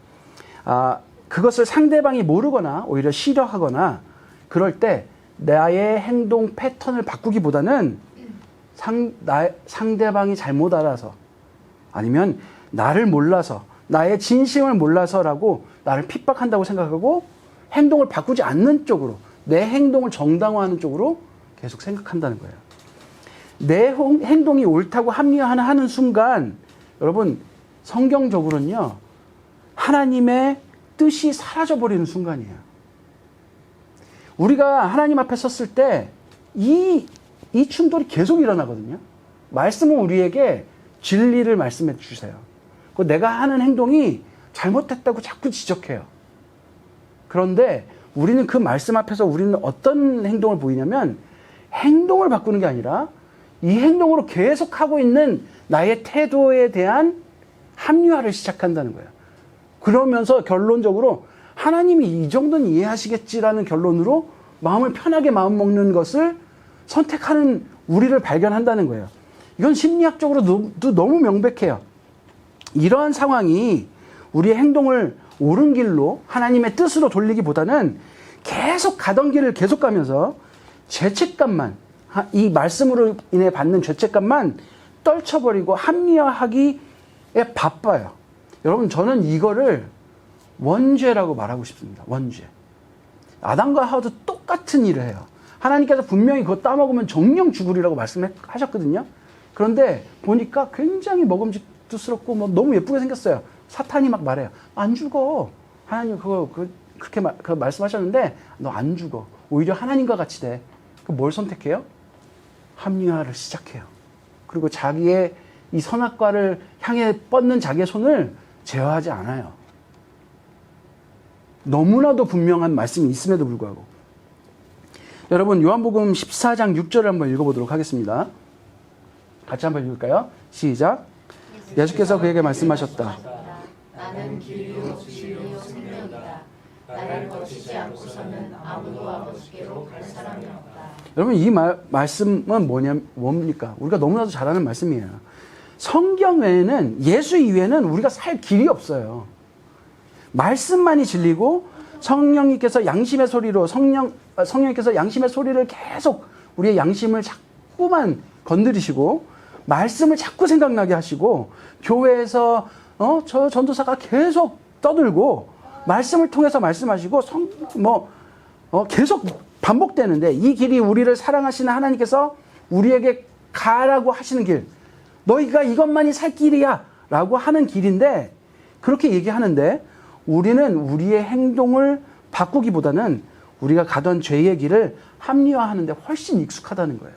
그것을 상대방이 모르거나 오히려 싫어하거나 그럴 때 나의 행동 패턴을 바꾸기보다는 상대방이 잘못 알아서 아니면 나를 몰라서 나의 진심을 몰라서라고 나를 핍박한다고 생각하고 행동을 바꾸지 않는 쪽으로 내 행동을 정당화하는 쪽으로 계속 생각한다는 거예요. 내 행동이 옳다고 합리화하는 순간 여러분 성경적으로는요 하나님의 뜻이 사라져버리는 순간이에요. 우리가 하나님 앞에 섰을 때 이 충돌이 계속 일어나거든요. 말씀은 우리에게 진리를 말씀해 주세요. 내가 하는 행동이 잘못됐다고 자꾸 지적해요. 그런데 우리는 그 말씀 앞에서 우리는 어떤 행동을 보이냐면 행동을 바꾸는 게 아니라 이 행동으로 계속하고 있는 나의 태도에 대한 합리화를 시작한다는 거예요. 그러면서 결론적으로 하나님이 이 정도는 이해하시겠지라는 결론으로 마음을 편하게 마음먹는 것을 선택하는 우리를 발견한다는 거예요. 이건 심리학적으로도 너무 명백해요. 이러한 상황이 우리의 행동을 옳은 길로 하나님의 뜻으로 돌리기보다는 계속 가던 길을 계속 가면서 죄책감만, 이 말씀으로 인해 받는 죄책감만 떨쳐버리고 합리화하기에 바빠요. 여러분, 저는 이거를 원죄라고 말하고 싶습니다. 원죄. 아담과 하와도 똑같은 일을 해요. 하나님께서 분명히 그거 따먹으면 정령 죽으리라고 말씀하셨거든요. 그런데 보니까 굉장히 먹음직스럽고 너무 예쁘게 생겼어요. 사탄이 막 말해요. 안 죽어. 하나님 그렇게 말씀하셨는데 너 안 죽어. 오히려 하나님과 같이 돼. 그럼 뭘 선택해요? 합리화를 시작해요. 그리고 자기의 이 선악과를 향해 뻗는 자기의 손을 제어하지 않아요. 너무나도 분명한 말씀이 있음에도 불구하고. 여러분, 요한복음 14장 6절을 한번 읽어보도록 하겠습니다. 같이 한번 읽을까요? 시작. 예수께서 그에게 말씀하셨다. 나는 길이요 진리요 생명이다. 나를 거치지 않고서는 아무도 아버지께로 갈 사람이 없다. 여러분, 이 말씀은 뭡니까? 우리가 너무나도 잘 아는 말씀이에요. 성경 외에는, 예수 이외에는 우리가 살 길이 없어요. 말씀만이 진리고 성령님께서 양심의 소리로 성령님께서 양심의 소리를 계속 우리의 양심을 자꾸만 건드리시고 말씀을 자꾸 생각나게 하시고 교회에서 저 전도사가 계속 떠들고 말씀을 통해서 말씀하시고 계속 반복되는데 이 길이 우리를 사랑하시는 하나님께서 우리에게 가라고 하시는 길, 너희가 이것만이 살 길이야 라고 하는 길인데 그렇게 얘기하는데 우리는 우리의 행동을 바꾸기보다는 우리가 가던 죄의 길을 합리화하는 데 훨씬 익숙하다는 거예요.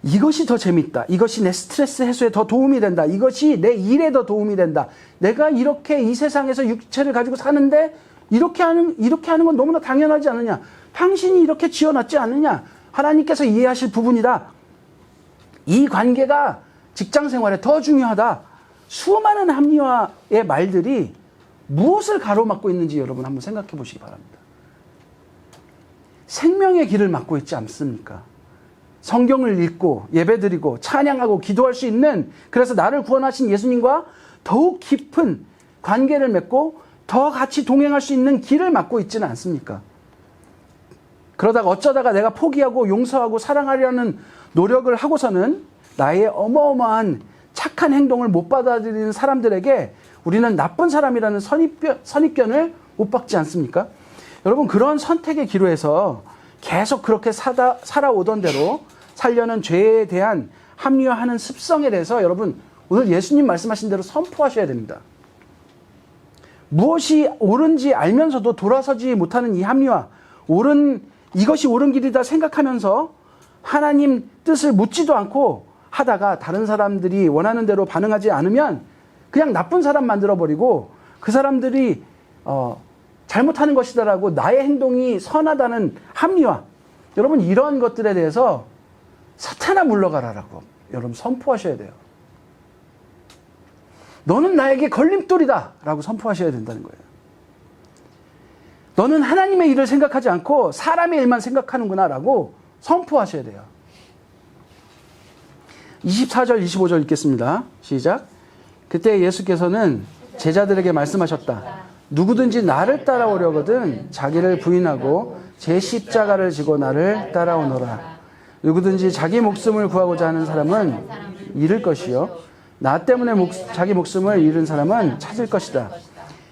이것이 더 재밌다. 이것이 내 스트레스 해소에 더 도움이 된다. 이것이 내 일에 더 도움이 된다. 내가 이렇게 이 세상에서 육체를 가지고 사는데 이렇게 하는 건 너무나 당연하지 않느냐. 당신이 이렇게 지어놨지 않느냐? 하나님께서 이해하실 부분이다. 이 관계가 직장 생활에 더 중요하다. 수많은 합리화의 말들이 무엇을 가로막고 있는지 여러분 한번 생각해 보시기 바랍니다. 생명의 길을 막고 있지 않습니까? 성경을 읽고 예배드리고 찬양하고 기도할 수 있는, 그래서 나를 구원하신 예수님과 더욱 깊은 관계를 맺고 더 같이 동행할 수 있는 길을 막고 있지는 않습니까? 그러다가 어쩌다가 내가 포기하고 용서하고 사랑하려는 노력을 하고서는 나의 어마어마한 착한 행동을 못 받아들이는 사람들에게 우리는 나쁜 사람이라는 선입견을 못 받지 않습니까? 여러분, 그런 선택의 기로에서 계속 그렇게 살아오던 대로 살려는 죄에 대한 합리화하는 습성에 대해서 여러분 오늘 예수님 말씀하신 대로 선포하셔야 됩니다. 무엇이 옳은지 알면서도 돌아서지 못하는 이 합리화, 이것이 옳은 길이다 생각하면서 하나님 뜻을 묻지도 않고 하다가 다른 사람들이 원하는 대로 반응하지 않으면 그냥 나쁜 사람 만들어버리고 그 사람들이 잘못하는 것이다라고 나의 행동이 선하다는 합리화, 여러분 이런 것들에 대해서 사탄아 물러가라라고 여러분 선포하셔야 돼요. 너는 나에게 걸림돌이다 라고 선포하셔야 된다는 거예요. 너는 하나님의 일을 생각하지 않고 사람의 일만 생각하는구나 라고 선포하셔야 돼요. 24절 25절 읽겠습니다. 시작. 그때 예수께서는 제자들에게 말씀하셨다. 누구든지 나를 따라오려거든 자기를 부인하고 제 십자가를 지고 나를 따라오너라. 누구든지 자기 목숨을 구하고자 하는 사람은 잃을 것이요 나 때문에 자기 목숨을 잃은 사람은 찾을 것이다.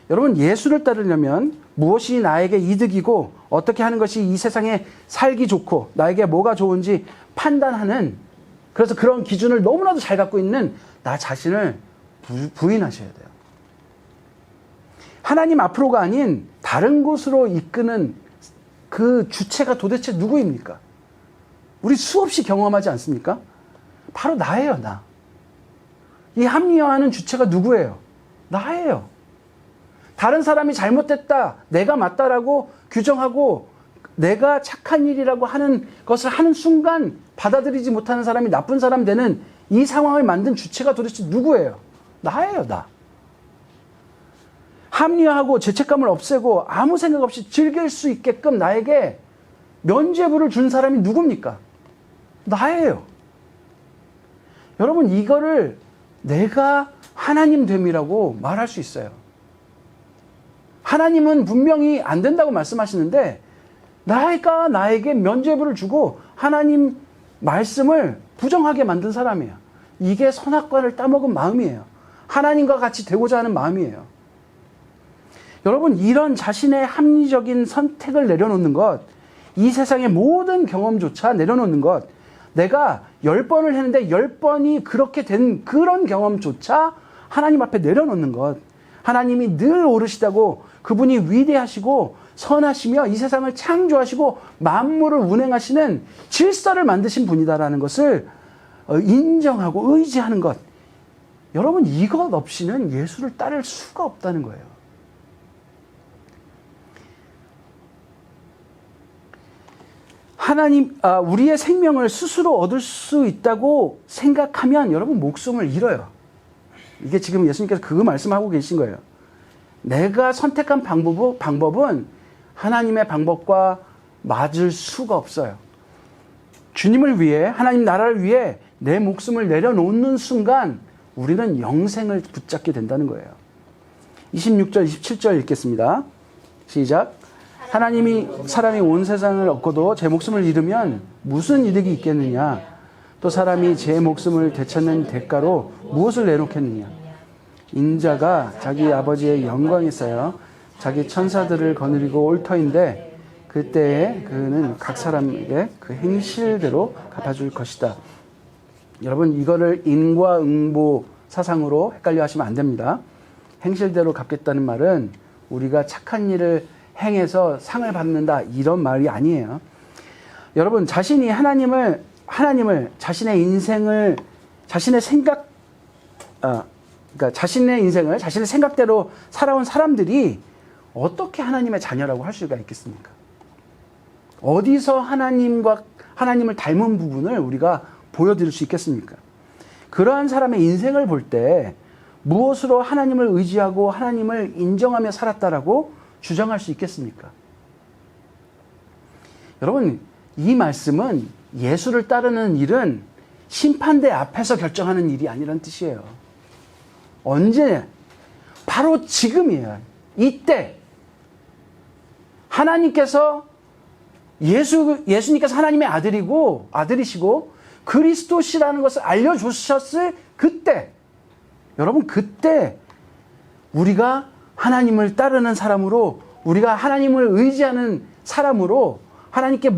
여러분, 예수를 따르려면 무엇이 나에게 이득이고 어떻게 하는 것이 이 세상에 살기 좋고 나에게 뭐가 좋은지 판단하는, 그래서 그런 기준을 너무나도 잘 갖고 있는 나 자신을 부인하셔야 돼요. 하나님 앞으로가 아닌 다른 곳으로 이끄는 그 주체가 도대체 누구입니까? 우리 수없이 경험하지 않습니까? 바로 나예요, 나. 이 합리화하는 주체가 누구예요? 나예요. 다른 사람이 잘못됐다, 내가 맞다라고 규정하고 내가 착한 일이라고 하는 것을 하는 순간 받아들이지 못하는 사람이 나쁜 사람 되는 이 상황을 만든 주체가 도대체 누구예요? 나예요, 나. 합리화하고 죄책감을 없애고 아무 생각 없이 즐길 수 있게끔 나에게 면죄부를 준 사람이 누굽니까? 나예요. 여러분, 이거를 내가 하나님 됨이라고 말할 수 있어요. 하나님은 분명히 안 된다고 말씀하시는데 내가 나에게 면죄부를 주고 하나님 말씀을 부정하게 만든 사람이에요. 이게 선악과를 따먹은 마음이에요. 하나님과 같이 되고자 하는 마음이에요. 여러분, 이런 자신의 합리적인 선택을 내려놓는 것, 이 세상의 모든 경험조차 내려놓는 것, 내가 10번을 했는데 10번이 그렇게 된 그런 경험조차 하나님 앞에 내려놓는 것, 하나님이 늘 오르시다고, 그분이 위대하시고 선하시며 이 세상을 창조하시고 만물을 운행하시는 질서를 만드신 분이다라는 것을 인정하고 의지하는 것, 여러분 이것 없이는 예수를 따를 수가 없다는 거예요. 우리의 생명을 스스로 얻을 수 있다고 생각하면 여러분 목숨을 잃어요. 이게 지금 예수님께서 그 말씀하고 계신 거예요. 내가 선택한 방법은 하나님의 방법과 맞을 수가 없어요. 주님을 위해, 하나님 나라를 위해 내 목숨을 내려놓는 순간 우리는 영생을 붙잡게 된다는 거예요. 26절, 27절 읽겠습니다. 시작. 하나님이 사람이 온 세상을 얻고도 제 목숨을 잃으면 무슨 이득이 있겠느냐? 또 사람이 제 목숨을 되찾는 대가로 무엇을 내놓겠느냐? 인자가 자기 아버지의 영광에 있어요. 자기 천사들을 거느리고 올 터인데 그때에 그는 각 사람에게 그 행실대로 갚아줄 것이다. 여러분, 이거를 인과응보 사상으로 헷갈려 하시면 안 됩니다. 행실대로 갚겠다는 말은 우리가 착한 일을 행해서 상을 받는다, 이런 말이 아니에요. 여러분, 자신이 하나님을 자신의 인생을 자신의 인생을 자신의 생각대로 살아온 사람들이 어떻게 하나님의 자녀라고 할 수가 있겠습니까? 어디서 하나님을 닮은 부분을 우리가 보여드릴 수 있겠습니까? 그러한 사람의 인생을 볼 때 무엇으로 하나님을 의지하고 하나님을 인정하며 살았다라고 주장할 수 있겠습니까? 여러분, 이 말씀은 예수를 따르는 일은 심판대 앞에서 결정하는 일이 아니란 뜻이에요. 언제? 바로 지금이에요. 이때 하나님께서 예수님께서 하나님의 아들이시고 그리스도시라는 것을 알려주셨을 그때, 여러분, 그때 우리가 하나님을 따르는 사람으로, 우리가 하나님을 의지하는 사람으로 하나님께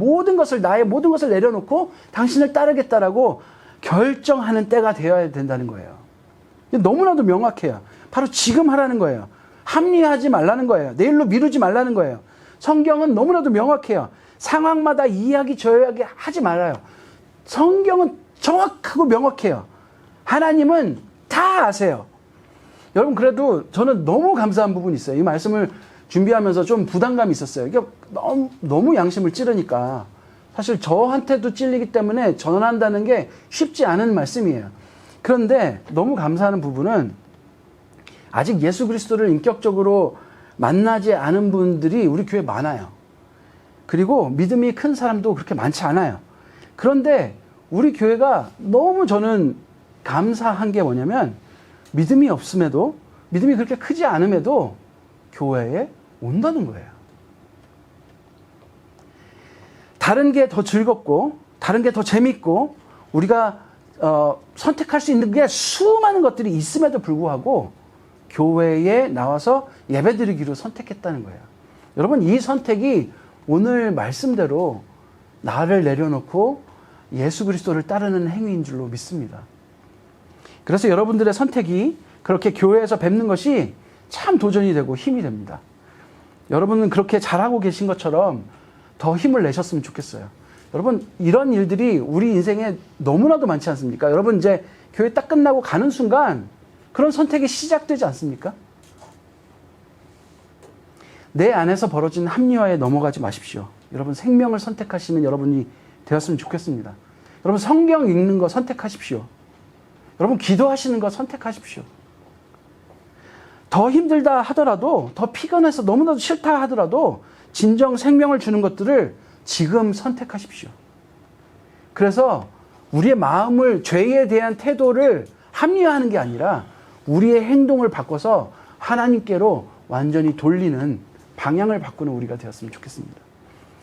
나의 모든 것을 내려놓고 당신을 따르겠다라고 결정하는 때가 되어야 된다는 거예요. 너무나도 명확해요. 바로 지금 하라는 거예요. 합리화하지 말라는 거예요. 내일로 미루지 말라는 거예요. 성경은 너무나도 명확해요. 상황마다 이 이야기 저 이야기 하지 말아요. 성경은 정확하고 명확해요. 하나님은 다 아세요. 여러분, 그래도 저는 너무 감사한 부분이 있어요. 이 말씀을 준비하면서 좀 부담감이 있었어요. 이게 너무 양심을 찌르니까. 사실 저한테도 찔리기 때문에 전한다는 게 쉽지 않은 말씀이에요. 그런데 너무 감사하는 부분은 아직 예수 그리스도를 인격적으로 만나지 않은 분들이 우리 교회에 많아요. 그리고 믿음이 큰 사람도 그렇게 많지 않아요. 그런데 우리 교회가 너무 저는 감사한 게 뭐냐면 믿음이 없음에도, 믿음이 그렇게 크지 않음에도 교회에 온다는 거예요. 다른 게 더 즐겁고 다른 게 더 재밌고 우리가 선택할 수 있는 게 수많은 것들이 있음에도 불구하고 교회에 나와서 예배드리기로 선택했다는 거예요. 여러분, 이 선택이 오늘 말씀대로 나를 내려놓고 예수 그리스도를 따르는 행위인 줄로 믿습니다. 그래서 여러분들의 선택이 그렇게 교회에서 뵙는 것이 참 도전이 되고 힘이 됩니다. 여러분은 그렇게 잘하고 계신 것처럼 더 힘을 내셨으면 좋겠어요. 여러분, 이런 일들이 우리 인생에 너무나도 많지 않습니까? 여러분, 이제 교회 딱 끝나고 가는 순간 그런 선택이 시작되지 않습니까? 내 안에서 벌어진 합리화에 넘어가지 마십시오. 여러분, 생명을 선택하시는 여러분이 되었으면 좋겠습니다. 여러분, 성경 읽는 거 선택하십시오. 여러분, 기도하시는 거 선택하십시오. 더 힘들다 하더라도, 더 피곤해서 너무나도 싫다 하더라도 진정 생명을 주는 것들을 지금 선택하십시오. 그래서 우리의 마음을, 죄에 대한 태도를 합리화하는 게 아니라 우리의 행동을 바꿔서 하나님께로 완전히 돌리는 방향을 바꾸는 우리가 되었으면 좋겠습니다.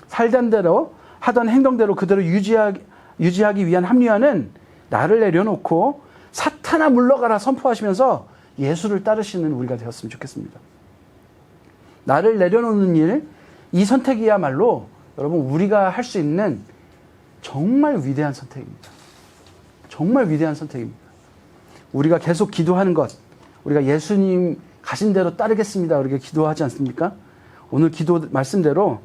살던 대로 하던 행동대로 그대로 유지하기 위한 합리화는 나를 내려놓고 사탄아 물러가라 선포하시면서 예수를 따르시는 우리가 되었으면 좋겠습니다. 나를 내려놓는 일, 이 선택이야말로 여러분, 우리가 할 수 있는 정말 위대한 선택입니다. 정말 위대한 선택입니다. 우리가 계속 기도하는 것, 우리가 예수님 가신 대로 따르겠습니다. 우리가 기도하지 않습니까? 오늘 기도 말씀대로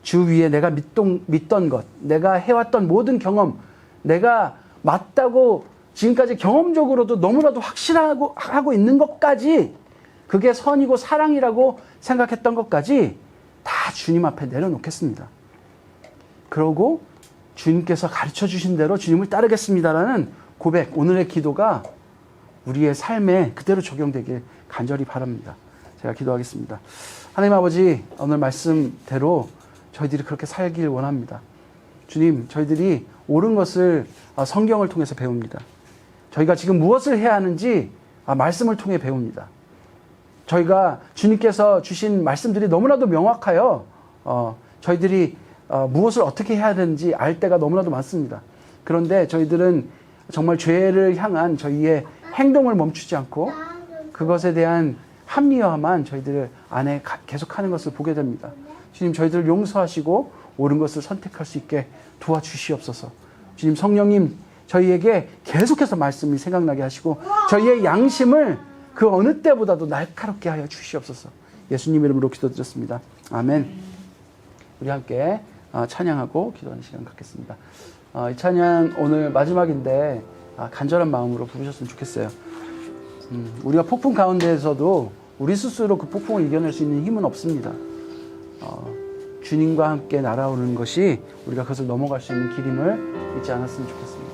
주 위에 내가 믿던 것, 내가 해왔던 모든 경험, 내가 맞다고 지금까지 경험적으로도 너무나도 하고 있는 것까지, 그게 선이고 사랑이라고 생각했던 것까지 다 주님 앞에 내려놓겠습니다. 그러고 주님께서 가르쳐 주신 대로 주님을 따르겠습니다라는 고백, 오늘의 기도가 우리의 삶에 그대로 적용되길 간절히 바랍니다. 제가 기도하겠습니다. 하나님 아버지, 오늘 말씀대로 저희들이 그렇게 살길 원합니다. 주님, 저희들이 옳은 것을 성경을 통해서 배웁니다. 저희가 지금 무엇을 해야 하는지 말씀을 통해 배웁니다. 저희가 주님께서 주신 말씀들이 너무나도 명확하여 저희들이 무엇을 어떻게 해야 되는지 알 때가 너무나도 많습니다. 그런데 저희들은 정말 죄를 향한 저희의 행동을 멈추지 않고 그것에 대한 합리화만 저희들 안에 계속하는 것을 보게 됩니다. 주님, 저희들을 용서하시고 옳은 것을 선택할 수 있게 도와주시옵소서. 주님, 성령님, 저희에게 계속해서 말씀이 생각나게 하시고 저희의 양심을 그 어느 때보다도 날카롭게 하여 주시옵소서. 예수님 이름으로 기도드렸습니다. 아멘. 우리 함께 찬양하고 기도하는 시간 갖겠습니다. 이 찬양 오늘 마지막인데 간절한 마음으로 부르셨으면 좋겠어요. 우리가 폭풍 가운데에서도 우리 스스로 그 폭풍을 이겨낼 수 있는 힘은 없습니다. 주님과 함께 날아오는 것이 우리가 그것을 넘어갈 수 있는 길임을 잊지 않았으면 좋겠습니다.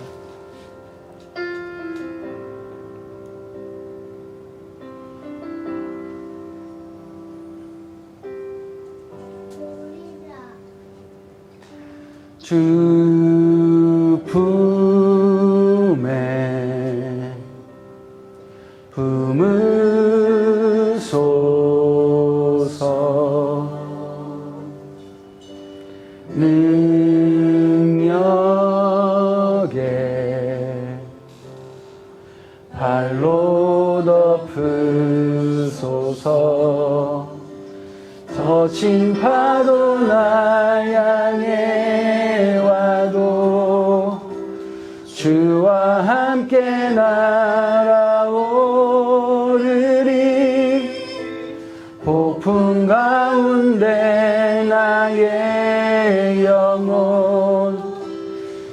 주 품에 품으소서 능력에 발로 덮으소서 거친 파도 나 향해 와도 주와 함께 날아오르리 폭풍 가운데 나의 영혼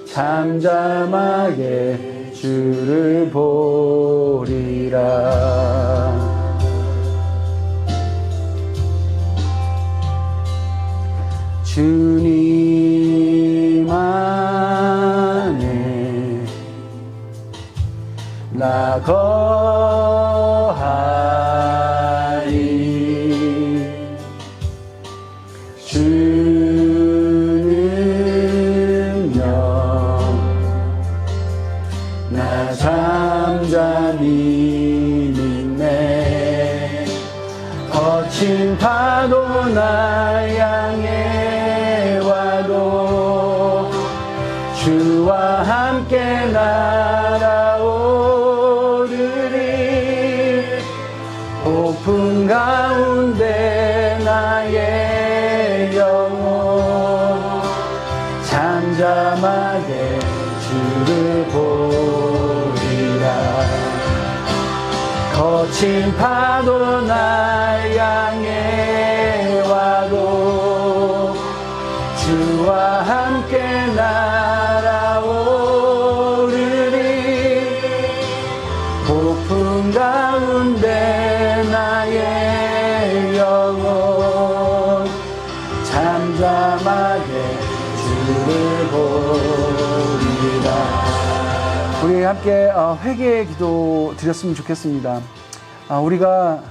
잠잠하게 주를 보리라. 주님 안에 나 거하리 주 능력 나 잠잠히 믿네 거친 파도 나 향해 주와 함께 날아오르리 폭풍 가운데 나의 영혼 잠잠하게 주를 보리라. 거친 파도 나 향해 와도 주와 함께 날아오르리 폭풍 가운데 나의 영혼 잠잠하게 주를 보리라. 우리 함께 회개의 기도 드렸으면 좋겠습니다. 우리가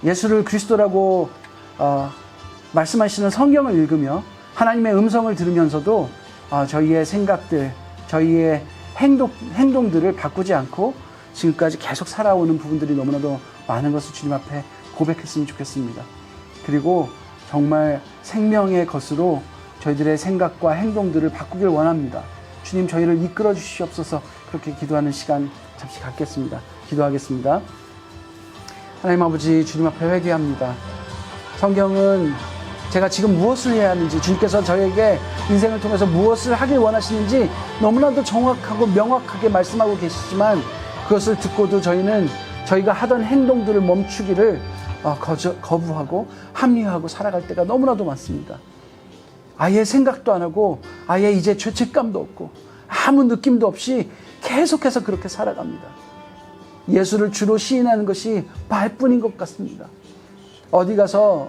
예수를 그리스도라고 말씀하시는 성경을 읽으며 하나님의 음성을 들으면서도 저희의 생각들, 저희의 행동들을 바꾸지 않고 지금까지 계속 살아오는 부분들이 너무나도 많은 것을 주님 앞에 고백했으면 좋겠습니다. 그리고 정말 생명의 것으로 저희들의 생각과 행동들을 바꾸길 원합니다. 주님 저희를 이끌어 주시옵소서. 그렇게 기도하는 시간 잠시 갖겠습니다. 기도하겠습니다. 하나님 아버지, 주님 앞에 회개합니다. 성경은 제가 지금 무엇을 해야 하는지, 주님께서 저에게 인생을 통해서 무엇을 하길 원하시는지 너무나도 정확하고 명확하게 말씀하고 계시지만 그것을 듣고도 저희는 저희가 하던 행동들을 멈추기를 거부하고 합리화하고 살아갈 때가 너무나도 많습니다. 아예 생각도 안 하고 아예 이제 죄책감도 없고 아무 느낌도 없이 계속해서 그렇게 살아갑니다. 예수를 주로 시인하는 것이 말뿐인 것 같습니다. 어디 가서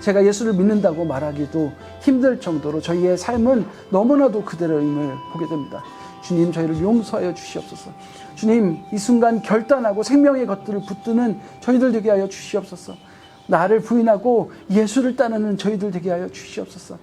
제가 예수를 믿는다고 말하기도 힘들 정도로 저희의 삶은 너무나도 그대로임을 보게 됩니다. 주님 저희를 용서하여 주시옵소서. 주님 이 순간 결단하고 생명의 것들을 붙드는 저희들 되게 하여 주시옵소서. 나를 부인하고 예수를 따르는 저희들 되게 하여 주시옵소서.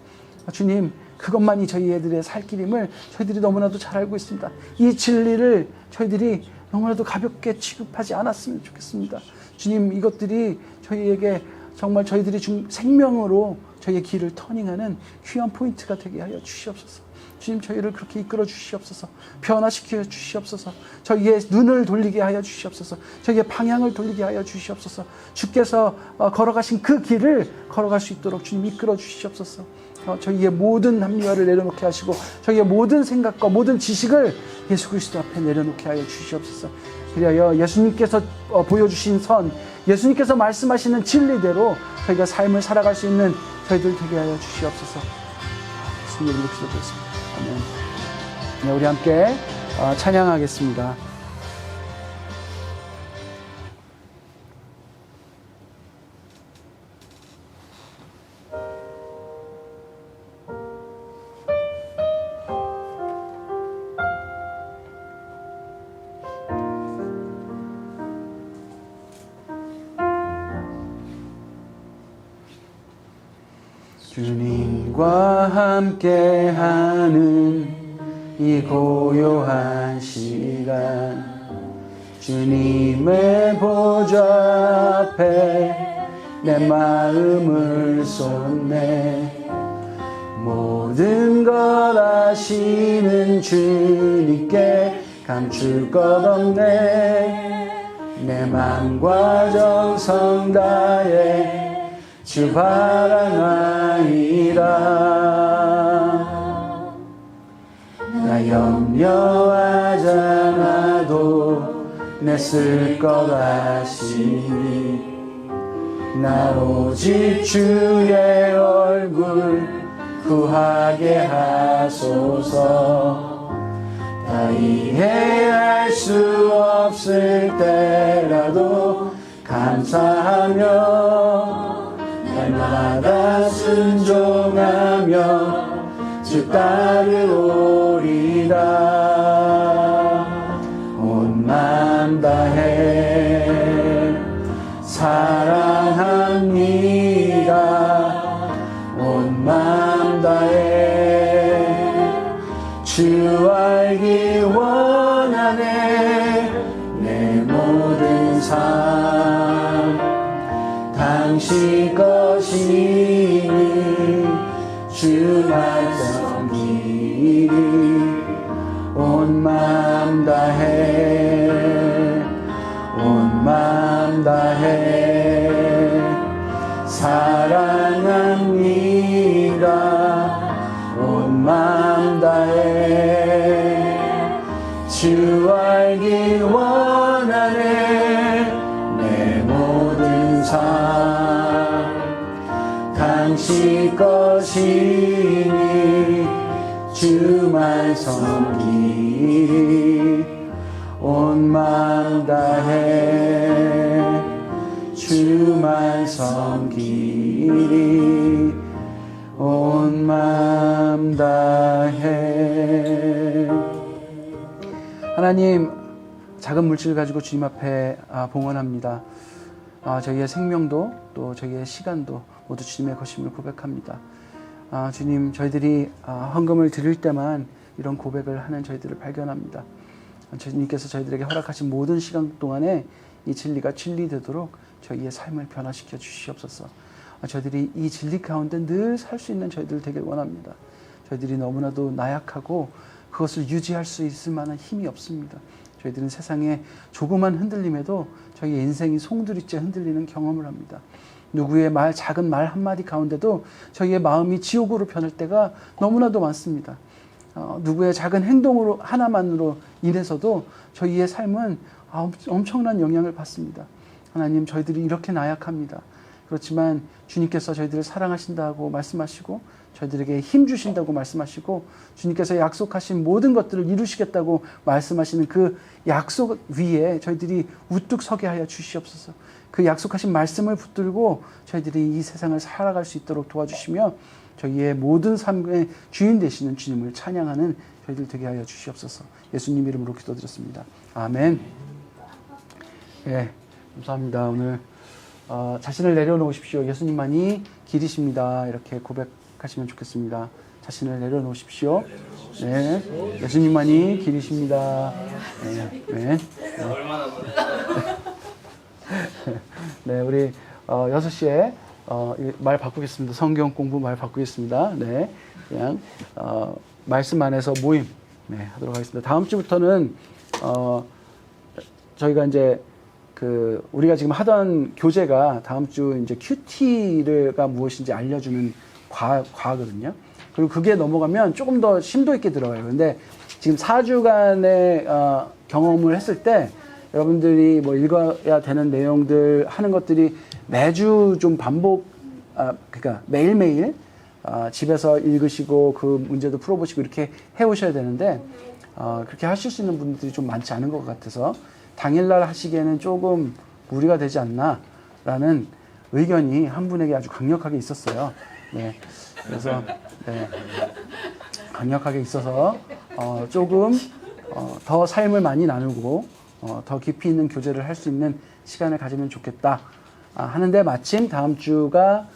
주님 그것만이 저희들의 살 길임을 저희들이 너무나도 잘 알고 있습니다. 이 진리를 저희들이 너무나도 가볍게 취급하지 않았으면 좋겠습니다. 주님 이것들이 저희에게 정말 저희들이 생명으로 저희의 길을 터닝하는 귀한 포인트가 되게 하여 주시옵소서. 주님 저희를 그렇게 이끌어 주시옵소서. 변화시켜 주시옵소서. 저희의 눈을 돌리게 하여 주시옵소서. 저희의 방향을 돌리게 하여 주시옵소서. 주께서 걸어가신 그 길을 걸어갈 수 있도록 주님 이끌어 주시옵소서. 저희의 모든 합리화를 내려놓게 하시고 저희의 모든 생각과 모든 지식을 예수 그리스도 앞에 내려놓게 하여 주시옵소서. 그리하여 예수님께서 보여주신 선, 예수님께서 말씀하시는 진리대로 저희가 삶을 살아갈 수 있는 저희들 되게 하여 주시옵소서. 예수님 이름으로 기도드렸습니다. 아멘. 네, 우리 함께 찬양하겠습니다. 주님과 함께하는 이 고요한 시간, 주님의 보좌 앞에 내 마음을 쏟네. 모든 것 아시는 주님께 감출 것 없네. 내 맘과 정성 다해 주 바라나이다. 나 염려하지 않아도 내 쓸 것 아시니. 나 오직 주의 얼굴 구하게 하소서. 다 이해할 수 없을 때라도 감사하며 날마다 순종하며 주 따르오리다. 온 맘 다해 사랑합니다. 온 맘 다해 주 알기 원하네. 내 모든 삶 당신 것이니 주만 섬기리. 온 맘 다해 온 맘 다해 사랑합니다. 온 맘 다해 주 알기 원하네. 내 모든 삶 당신 것이니 주만 섬기리. 온 맘 다해 주만 섬기리. 온 맘 다해. 하나님, 작은 물질을 가지고 주님 앞에 봉헌합니다. 저희의 생명도 또 저희의 시간도 모두 주님의 것임을 고백합니다. 주님, 저희들이 헌금을 드릴 때만 이런 고백을 하는 저희들을 발견합니다. 주님께서 저희들에게 허락하신 모든 시간 동안에 이 진리가 진리되도록 저희의 삶을 변화시켜 주시옵소서. 저희들이 이 진리 가운데 늘 살 수 있는 저희들 되길 원합니다. 저희들이 너무나도 나약하고 그것을 유지할 수 있을 만한 힘이 없습니다. 저희들은 세상에 조그만 흔들림에도 저희의 인생이 송두리째 흔들리는 경험을 합니다. 누구의 작은 말 한마디 가운데도 저희의 마음이 지옥으로 변할 때가 너무나도 많습니다. 누구의 작은 행동으로 하나만으로 인해서도 저희의 삶은 엄청난 영향을 받습니다. 하나님, 저희들이 이렇게 나약합니다. 그렇지만 주님께서 저희들을 사랑하신다고 말씀하시고 저희들에게 힘 주신다고 말씀하시고 주님께서 약속하신 모든 것들을 이루시겠다고 말씀하시는 그 약속 위에 저희들이 우뚝 서게 하여 주시옵소서. 그 약속하신 말씀을 붙들고 저희들이 이 세상을 살아갈 수 있도록 도와주시며 저희의 모든 삶의 주인 되시는 주님을 찬양하는 저희들 되게 하여 주시옵소서. 예수님 이름으로 기도드렸습니다. 아멘. 예, 감사합니다. 오늘 자신을 내려놓으십시오. 예수님만이 길이십니다. 이렇게 고백하시면 좋겠습니다. 자신을 내려놓으십시오. 네, 예수님만이 길이십니다. 네, 네. 네, 우리 6시에 말 바꾸겠습니다. 성경 공부 말 바꾸겠습니다. 네, 그냥 말씀 안에서 모임 하도록 하겠습니다. 다음 주부터는 저희가 이제 우리가 지금 하던 교재가 다음 주 이제 큐티가 무엇인지 알려주는 과거든요. 그리고 그게 넘어가면 조금 더 심도 있게 들어가요. 근데 지금 4주간의 경험을 했을 때 여러분들이 뭐 읽어야 되는 내용들 하는 것들이 매주 좀 그러니까 매일매일 집에서 읽으시고 그 문제도 풀어보시고 이렇게 해오셔야 되는데 그렇게 하실 수 있는 분들이 좀 많지 않은 것 같아서 당일날 하시기에는 조금 무리가 되지 않나라는 의견이 한 분에게 아주 강력하게 있었어요. 네, 그래서 강력하게 있어서 조금 더 삶을 많이 나누고 더 깊이 있는 교제를 할 수 있는 시간을 가지면 좋겠다 하는데 마침 다음 주가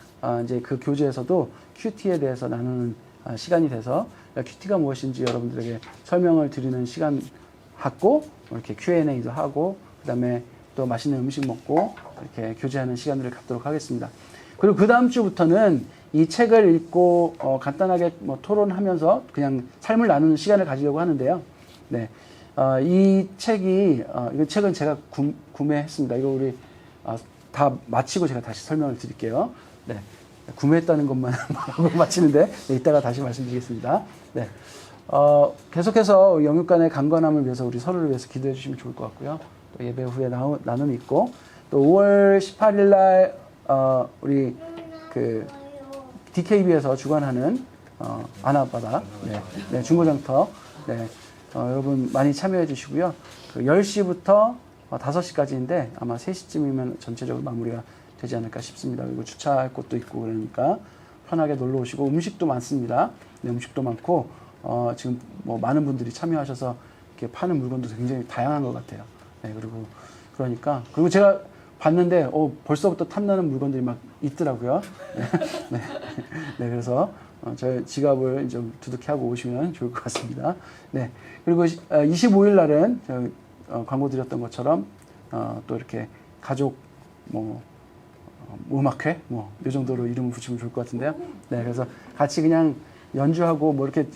이제 그 교재에서도 큐티에 대해서 나누는 시간이 돼서 큐티가 무엇인지 여러분들에게 설명을 드리는 시간 갖고 이렇게 Q&A도 하고 그다음에 또 맛있는 음식 먹고 이렇게 교제하는 시간들을 갖도록 하겠습니다. 그리고 그 다음 주부터는 이 책을 읽고 간단하게 뭐 토론하면서 그냥 삶을 나누는 시간을 가지려고 하는데요. 네, 이 책이 이 책은 제가 구매했습니다. 이거 우리 다 마치고 제가 다시 설명을 드릴게요. 네, 구매했다는 것만 하고 마치는데 네, 이따가 다시 말씀드리겠습니다. 네, 계속해서 영육 간의 강건함을 위해서 우리 서로를 위해서 기도해 주시면 좋을 것 같고요. 또 예배 후에 나눔이 있고 또 5월 18일 날 우리 그 DKB에서 주관하는 아나바다 네, 중고장터 네, 여러분 많이 참여해 주시고요. 그 10시부터 5시까지인데 아마 3시쯤이면 전체적으로 마무리가 되지 않을까 싶습니다. 그리고 주차할 곳도 있고 그러니까 편하게 놀러 오시고 음식도 많습니다. 네, 음식도 많고 지금 뭐 많은 분들이 참여하셔서 이렇게 파는 물건도 굉장히 다양한 것 같아요. 네, 그리고 제가 봤는데 벌써부터 탐나는 물건들이 막 있더라고요. 네, 네, 그래서 저희 지갑을 좀 두둑히 하고 오시면 좋을 것 같습니다. 네, 그리고 25일 날은 광고 드렸던 것처럼 또 이렇게 가족 음악회 이 정도로 이름을 붙이면 좋을 것 같은데요. 네, 그래서 같이 그냥 연주하고 뭐 이렇게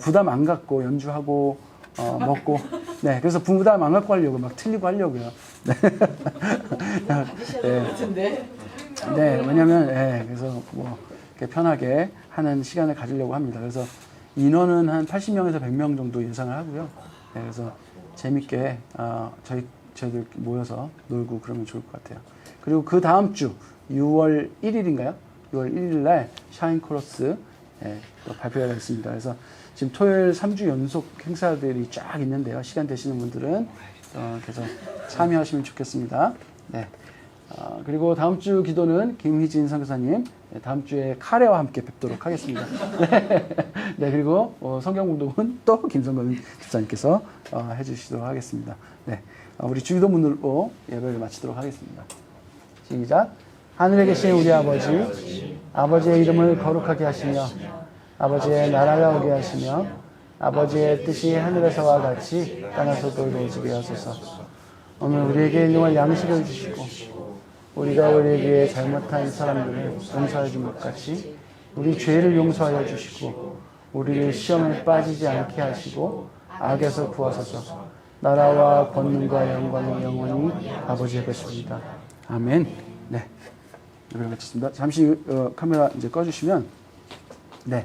부담 안 갖고 연주하고 먹고 네, 그래서 부담 안 갖고 하려고 막 틀리고 하려고요. 네. 네. 네, 왜냐면 그래서 뭐 이렇게 편하게 하는 시간을 가지려고 합니다. 그래서 인원은 한 80명에서 100명 정도 예상을 하고요. 네, 그래서 재밌게 저희들 모여서 놀고 그러면 좋을 것 같아요. 그리고 그 다음 주 6월 1일인가요? 6월 1일 날 샤인 코러스 또 발표가 있습니다. 그래서 지금 토요일 3주 연속 행사들이 쫙 있는데요. 시간 되시는 분들은 그래서 참여하시면 좋겠습니다. 네. 그리고 다음 주 기도는 김희진 선교사님 다음 주에 카레와 함께 뵙도록 하겠습니다. 네, 그리고 성경 공동은 또 김성근 집사님께서 해주시도록 하겠습니다. 네, 우리 주기도문으로 예배를 마치도록 하겠습니다. 시작. 하늘에 계신 우리 아버지, 아버지의 이름을 거룩하게 하시며 아버지의 나라가 오게 하시며 아버지의 뜻이 하늘에서와 같이 땅에서도 이루어지게 하소서. 오늘 우리에게 일용할 양식을 주시고 우리가 우리에게 잘못한 사람들을 용서해 준 것 같이 우리 죄를 용서하여 주시고 우리를 시험에 빠지지 않게 하시고 악에서 구하소서. 나라와 권능과 영광이 영원히 아버지의 것입니다. 아멘. 네, 예배를 마쳤습니다. 잠시 카메라 이제 꺼주시면 네.